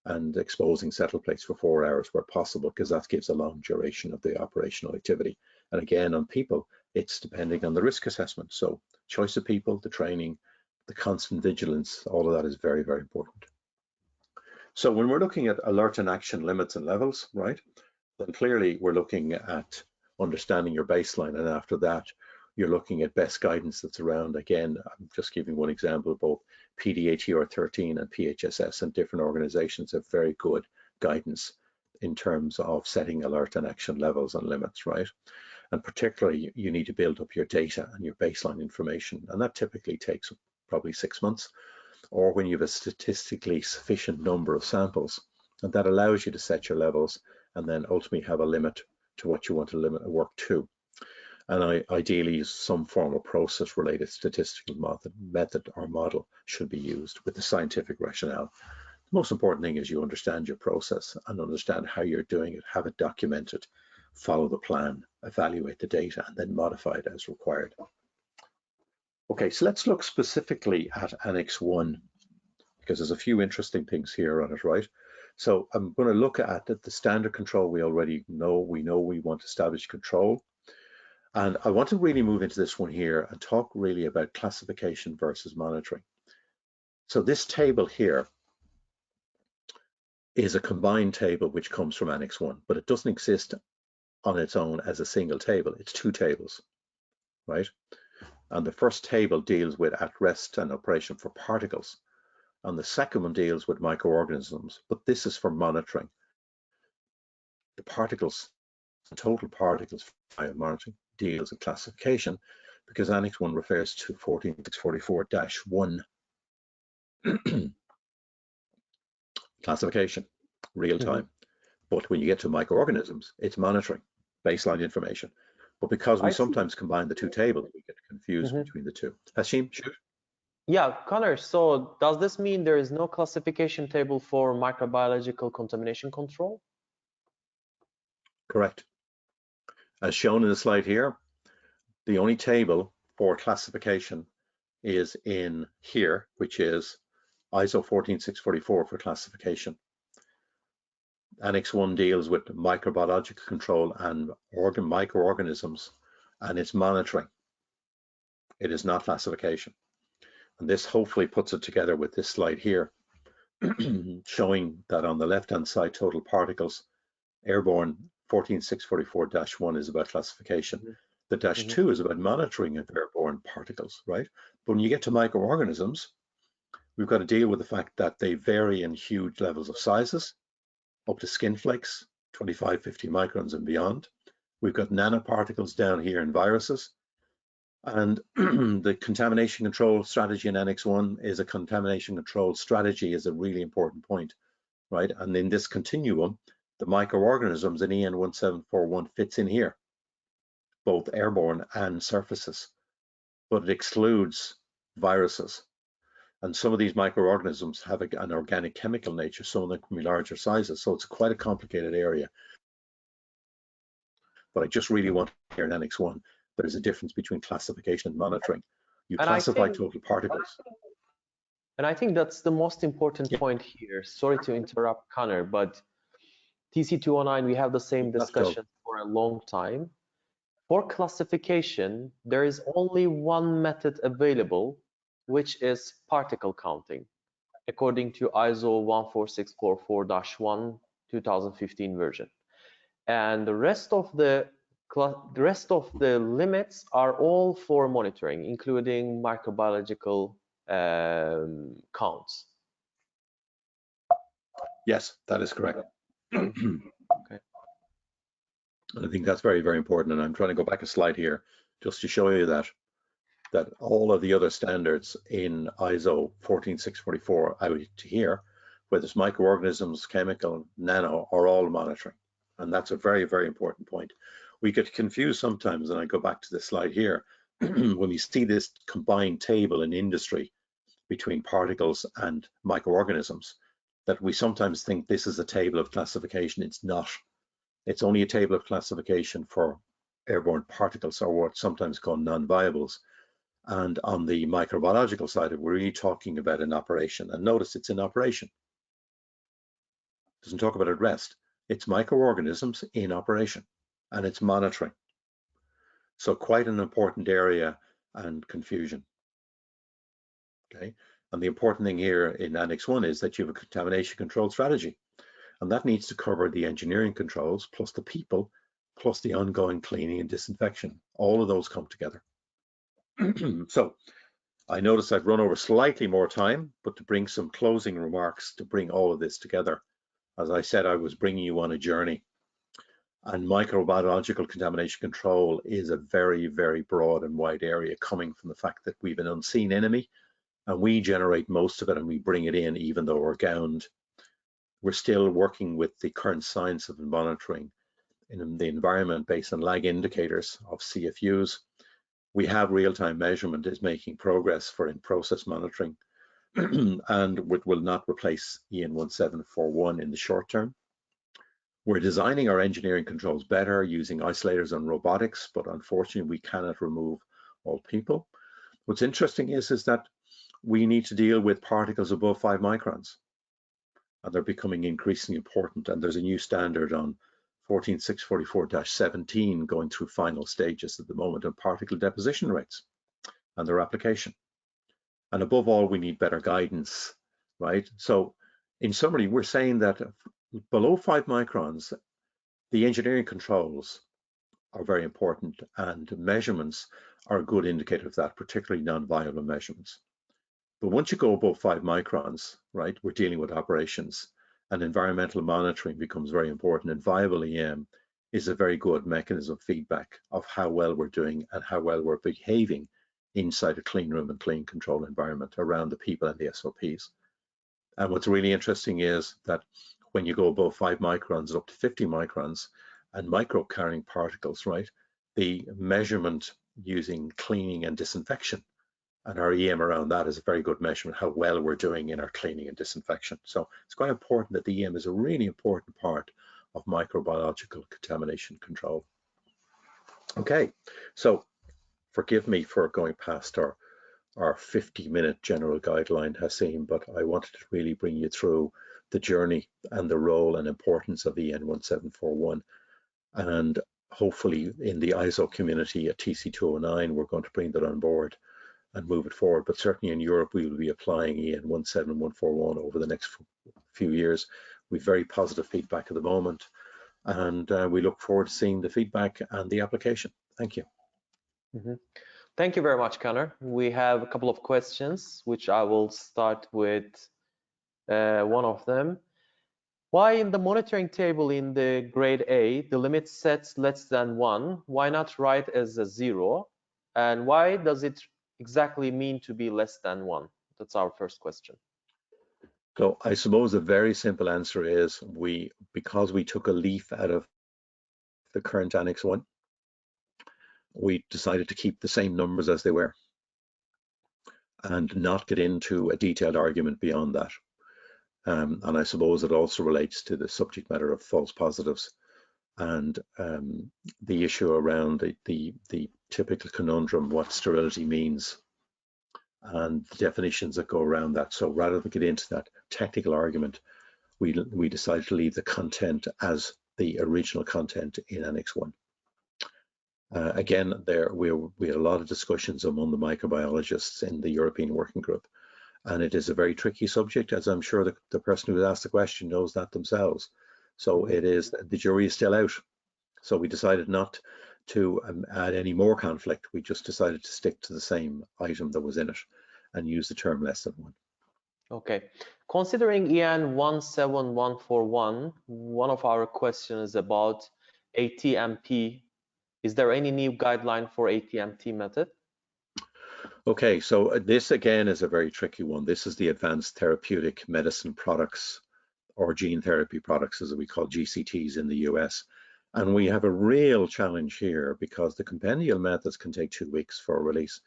And exposing settle plates for 4 hours where possible, because that gives a long duration of the operational activity. And again, on people, it's depending on the risk assessment. So choice of people, the training, the constant vigilance, all of that is very, very important. So when we're looking at alert and action limits and levels, right, then clearly we're looking at understanding your baseline. And after that, you're looking at best guidance that's around. Again, I'm just giving one example, both PDHER 13 and PHSS and different organizations have very good guidance in terms of setting alert and action levels and limits, right? And particularly, you need to build up your data and your baseline information. And that typically takes probably 6 months, or when you have a statistically sufficient number of samples. And that allows you to set your levels and then ultimately have a limit to what you want to limit work to. And ideally, some form of process-related statistical method or model should be used with the scientific rationale. The most important thing is you understand your process and understand how you're doing it, have it documented, follow the plan, evaluate the data, and then modify it as required. Okay, so let's look specifically at Annex 1, because there's a few interesting things here on it, right? So I'm going to look at the standard control. We already know, we want to establish control. And I want to really move into this one here and talk really about classification versus monitoring. So this table here is a combined table which comes from Annex 1, but it doesn't exist on its own as a single table. It's 2 tables, right? And the first table deals with at rest and operation for particles. And the second one deals with microorganisms, but this is for monitoring. The particles, total particles for monitoring deals with classification, because Annex 1 refers to 14644-1 classification, real time. But when you get to microorganisms, it's monitoring, baseline information. But because we sometimes combine the 2 tables, we get confused between the 2. Hashim, shoot. Yeah, Connor, so does this mean there is no classification table for microbiological contamination control? Correct. As shown in the slide here, the only table for classification is in here, which is ISO 14644 for classification. Annex 1 deals with microbiological control and microorganisms, and it's monitoring. It is not classification. And this hopefully puts it together with this slide here, showing that on the left-hand side, total particles, airborne 14644-1 is about classification. The -2 is about monitoring of airborne particles, right? But when you get to microorganisms, we've got to deal with the fact that they vary in huge levels of sizes, up to skin flakes, 25, 50 microns and beyond. We've got nanoparticles down here in viruses. And the contamination control strategy in Annex 1 is a contamination control strategy is a really important point, right? And in this continuum, the microorganisms in EN 1741 fits in here, both airborne and surfaces, but it excludes viruses. And some of these microorganisms have an organic chemical nature, some of them can be larger sizes, so it's quite a complicated area. But I just really want to hear in Annex 1, there's a difference between classification and monitoring. You classify total particles. And I think that's the most important point here. Sorry to interrupt, Connor, but TC209, we have the same discussion for a long time. For classification, there is only one method available, which is particle counting, according to ISO 14644-1 2015 version. And the rest of the limits are all for monitoring, including microbiological counts. Yes, that is correct. Okay. I think that's very, very important. And I'm trying to go back a slide here just to show you that all of the other standards in ISO 14644 out to here, whether it's microorganisms, chemical, nano, are all monitoring. And that's a very, very important point. We get confused sometimes, and I go back to this slide here, when we see this combined table in industry between particles and microorganisms, that we sometimes think this is a table of classification. It's not. It's only a table of classification for airborne particles, or what's sometimes called non-viables. And on the microbiological side, we're really talking about an operation. And notice it's in operation. It doesn't talk about at rest. It's microorganisms in operation, and it's monitoring. So quite an important area and confusion. Okay. And the important thing here in Annex 1 is that you have a contamination control strategy. And that needs to cover the engineering controls, plus the people, plus the ongoing cleaning and disinfection. All of those come together. So I noticed I've run over slightly more time, but to bring some closing remarks to bring all of this together. As I said, I was bringing you on a journey. And microbiological contamination control is a very, very broad and wide area, coming from the fact that we've an unseen enemy and we generate most of it and we bring it in even though we're gowned. We're still working with the current science of monitoring in the environment based on lag indicators of CFUs. We have real-time measurement is making progress for in-process monitoring and it will not replace EN 1741 in the short term. We're designing our engineering controls better using isolators and robotics, but unfortunately we cannot remove all people. What's interesting is that we need to deal with particles above 5 microns, and they're becoming increasingly important. And there's a new standard on 14644-17 going through final stages at the moment on particle deposition rates and their application. And above all, we need better guidance, right? So in summary, we're saying that below 5 microns, the engineering controls are very important, and measurements are a good indicator of that, particularly non-viable measurements. But once you go above 5 microns, right, we're dealing with operations, and environmental monitoring becomes very important. And viable EM is a very good mechanism of feedback of how well we're doing and how well we're behaving inside a clean room and clean control environment around the people and the SOPs. And what's really interesting is that when you go above 5 microns up to 50 microns and micro carrying particles, right, the measurement using cleaning and disinfection and our EM around that is a very good measurement how well we're doing in our cleaning and disinfection. So it's quite important that the EM is a really important part of microbiological contamination control. Okay, so forgive me for going past our 50-minute general guideline, Hasim, but I wanted to really bring you through the journey and the role and importance of EN 1741. And hopefully in the ISO community at TC209, we're going to bring that on board and move it forward. But certainly in Europe, we will be applying EN 17141 over the next few years. We've very positive feedback at the moment, and we look forward to seeing the feedback and the application. Thank you. Mm-hmm. Thank you very much, Connor. We have a couple of questions, which I will start with one of them. Why in the monitoring table in the grade A, the limit sets less than 1? Why not write as a 0? And why does it exactly mean to be less than 1? That's our first question. So I suppose a very simple answer is because we took a leaf out of the current Annex 1, we decided to keep the same numbers as they were and not get into a detailed argument beyond that. And I suppose it also relates to the subject matter of false positives and the issue around the typical conundrum, what sterility means, and the definitions that go around that. So rather than get into that technical argument, we decided to leave the content as the original content in Annex 1. Again, we had a lot of discussions among the microbiologists in the European Working Group, and it is a very tricky subject, as I'm sure the person who asked the question knows that themselves. So it is, the jury is still out. So we decided not to add any more conflict. We just decided to stick to the same item that was in it and use the term less than 1. Okay. Considering EN 17141, one of our questions about ATMP. Is there any new guideline for ATMP method? Okay, so this again is a very tricky one. This is the advanced therapeutic medicine products, or gene therapy products as we call GCTs in the US. And we have a real challenge here because the compendial methods can take 2 weeks for release,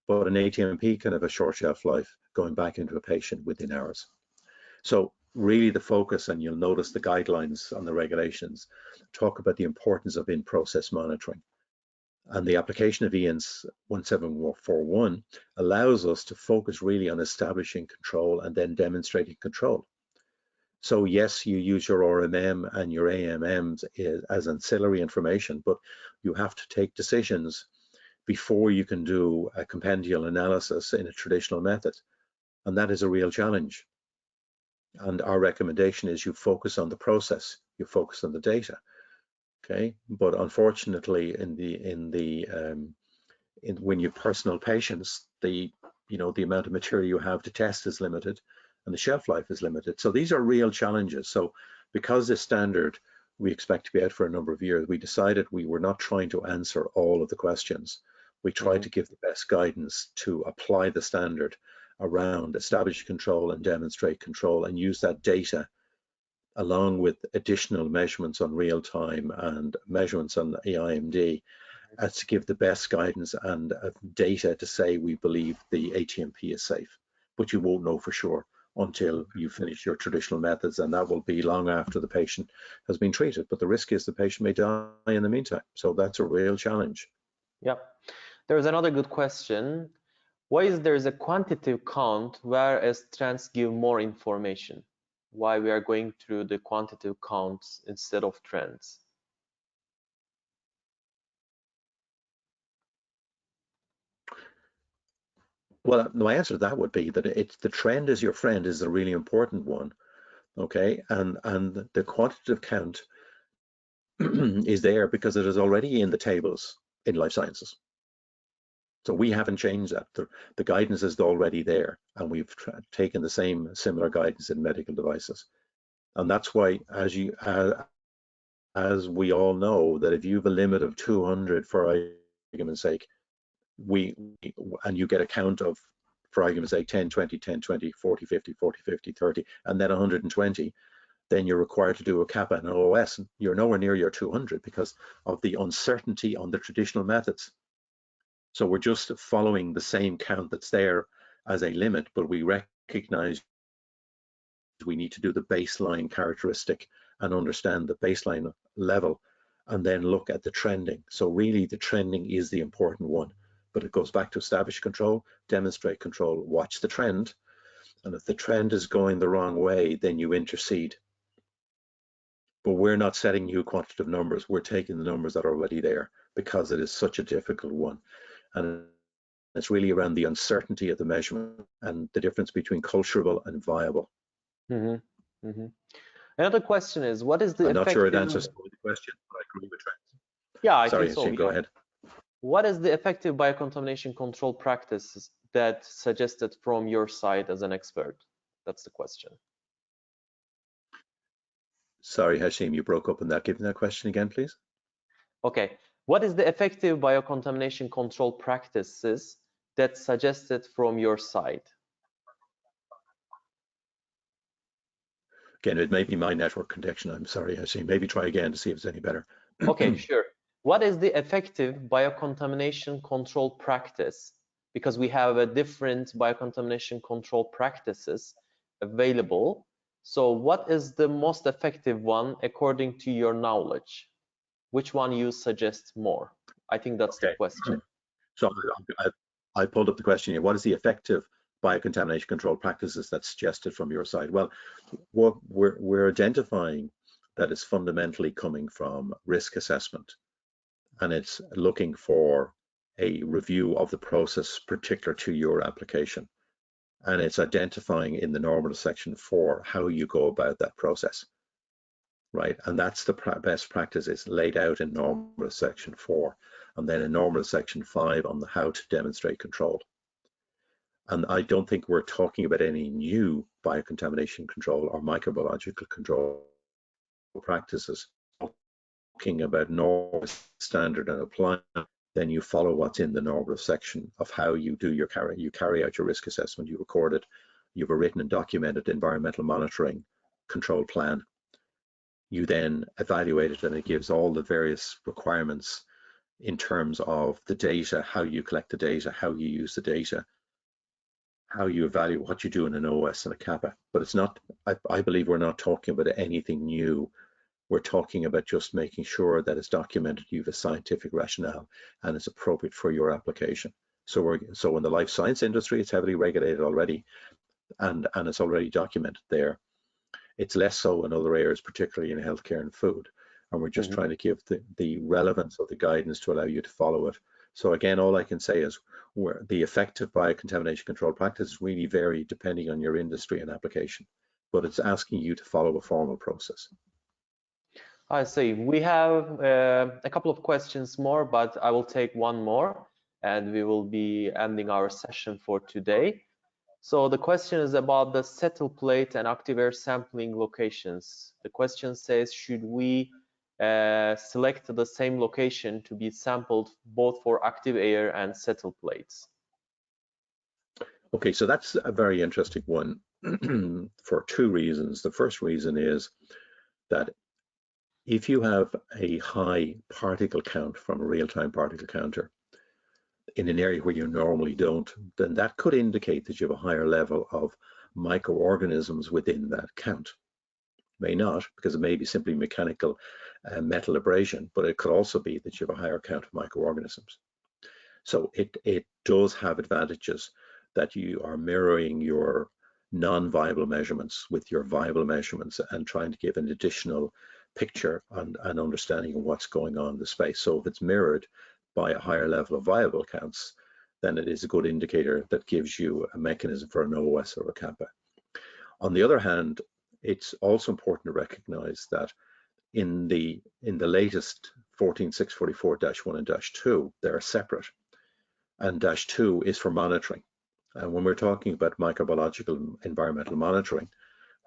but an ATMP can have a short shelf life going back into a patient within hours. So really the focus, and you'll notice the guidelines on the regulations talk about the importance of in-process monitoring. And the application of EN 1741 allows us to focus really on establishing control and then demonstrating control. So yes, you use your RMM and your AMMs as ancillary information, but you have to take decisions before you can do a compendial analysis in a traditional method. And that is a real challenge. And our recommendation is you focus on the process, you focus on the data. Okay, but unfortunately, when you have personal patients, the amount of material you have to test is limited, and the shelf life is limited. So these are real challenges. So because this standard we expect to be out for a number of years, we decided we were not trying to answer all of the questions. We tried to give the best guidance to apply the standard around establish control and demonstrate control, and use that data along with additional measurements on real time and measurements on EIMD as to give the best guidance and data to say we believe the ATMP is safe. But you won't know for sure until you finish your traditional methods, and that will be long after the patient has been treated. But the risk is the patient may die in the meantime. So that's a real challenge. Yep. There's another good question. Why is there a quantitative count whereas trends give more information? Why we are going through the quantitative counts instead of trends? Well, my answer to that would be that the trend is your friend is a really important one. Okay, and the quantitative count is there because it is already in the tables in life sciences. So we haven't changed that. The guidance is already there, and we've taken the similar guidance in medical devices. And that's why, as we all know, that if you have a limit of 200 for argument's sake, and you get a count of, for argument's sake, 10, 20, 10, 20, 40, 50, 40, 50, 30, and then 120, then you're required to do a kappa and an OS, and you're nowhere near your 200 because of the uncertainty on the traditional methods. So we're just following the same count that's there as a limit, but we recognize we need to do the baseline characteristic and understand the baseline level and then look at the trending. So really the trending is the important one, but it goes back to establish control, demonstrate control, watch the trend. And if the trend is going the wrong way, then you intercede. But we're not setting new quantitative numbers. We're taking the numbers that are already there because it is such a difficult one. And it's really around the uncertainty of the measurement and the difference between culturable and viable. Another question is, what is the I'm not sure it answers the question, but I agree with trends. Yeah, I Sorry, think so. Hashim, go ahead. What is the effective biocontamination control practices that suggested from your side as an expert? That's the question. Sorry, Hashim, you broke up on that. Give me that question again, please. Okay. What is the effective biocontamination control practices that suggested from your side? Again, it may be my network connection. I'm sorry, Hashim. Maybe try again to see if it's any better. Okay, sure. What is the effective biocontamination control practice? Because we have a different biocontamination control practices available. So what is the most effective one according to your knowledge? Which one you suggest more? I think that's the question. So I pulled up the question here. What is the effective biocontamination control practices that's suggested from your side? Well, what we're identifying that is fundamentally coming from risk assessment, and it's looking for a review of the process particular to your application, and it's identifying in the normative section 4 how you go about that process, right? And that's the best practice. It's laid out in normative section 4, and then in normative section 5 on the how to demonstrate control. And I don't think we're talking about any new biocontamination control or microbiological control practices. Talking about normative standard and applying, then you follow what's in the normative section of how you do your you carry out your risk assessment, you record it, you have a written and documented environmental monitoring control plan. You then evaluate it, and it gives all the various requirements in terms of the data, how you collect the data, how you use the data, how you evaluate what you do in an OS and a kappa. But it's not, I believe we're not talking about anything new. We're talking about just making sure that it's documented, you have a scientific rationale, and it's appropriate for your application. So in the life science industry, it's heavily regulated already, and it's already documented there. It's less so in other areas, particularly in healthcare and food. And we're just trying to give the relevance of the guidance to allow you to follow it. So again, all I can say is where the effective biocontamination control practices really vary depending on your industry and application, but it's asking you to follow a formal process. I see. We have a couple of questions more, but I will take one more and we will be ending our session for today. So the question is about the settle plate and active air sampling locations. The question says, should we select the same location to be sampled both for active air and settle plates? Okay, so that's a very interesting one for two reasons. The first reason is that if you have a high particle count from a real-time particle counter in an area where you normally don't, then that could indicate that you have a higher level of microorganisms within that count. May not, because it may be simply mechanical metal abrasion, but it could also be that you have a higher count of microorganisms. So it does have advantages that you are mirroring your non-viable measurements with your viable measurements and trying to give an additional picture and understanding of what's going on in the space. So if it's mirrored by a higher level of viable counts, then it is a good indicator that gives you a mechanism for an OS or a kappa. On the other hand, it's also important to recognize that in the latest 14644-1 and -2, they're separate, and -2 is for monitoring. And when we're talking about microbiological environmental monitoring,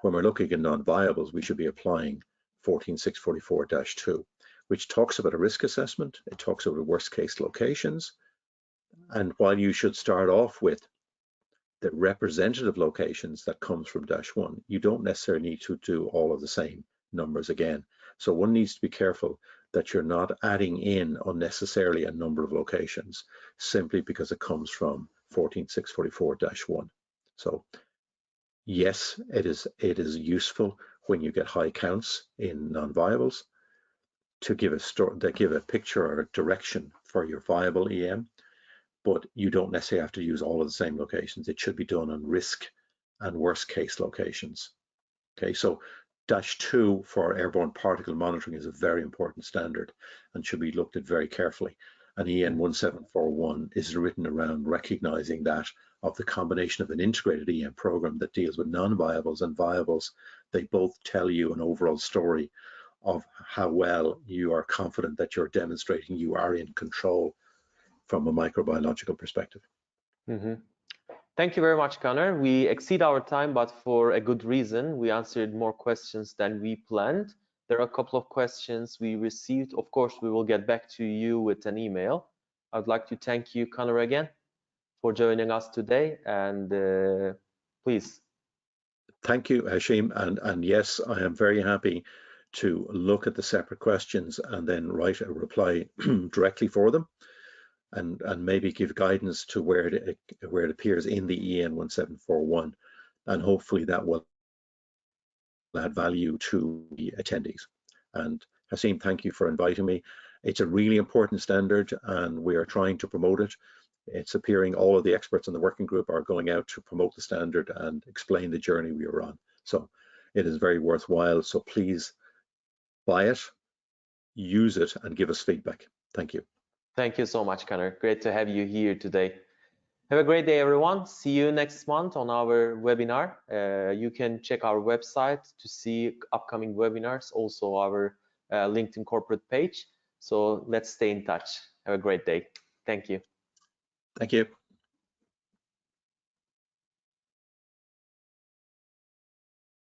when we're looking at non-viables, we should be applying 14644-2, which talks about a risk assessment. It talks about worst case locations. And while you should start off with the representative locations that comes from -1, you don't necessarily need to do all of the same numbers again. So one needs to be careful that you're not adding in unnecessarily a number of locations simply because it comes from 14644-1. So yes, it is useful when you get high counts in non-viables to give a picture or a direction for your viable EM, but you don't necessarily have to use all of the same locations. It should be done on risk and worst case locations. Okay, so -2 for airborne particle monitoring is a very important standard and should be looked at very carefully. And EN 1741 is written around recognizing that of the combination of an integrated EM program that deals with non-viables and viables. They both tell you an overall story of how well you are confident that you're demonstrating you are in control from a microbiological perspective. Thank you very much, Connor. We exceed our time, but for a good reason. We answered more questions than we planned. There are a couple of questions we received. Of course, we will get back to you with an email. I'd like to thank you, Connor, again for joining us today. And please. Thank you, Hashim. And yes, I am very happy to look at the separate questions and then write a reply directly for them. And maybe give guidance to where it appears in the EN 1741, and hopefully that will add value to the attendees. And Hashim, thank you for inviting me. It's a really important standard, and we are trying to promote it. It's appearing all of the experts in the working group are going out to promote the standard and explain the journey we are on. So it is very worthwhile. So please buy it, use it, and give us feedback. Thank you. Thank you so much, Connor. Great to have you here today. Have a great day, everyone. See you next month on our webinar. You can check our website to see upcoming webinars, also our LinkedIn corporate page. So let's stay in touch. Have a great day. Thank you. Thank you.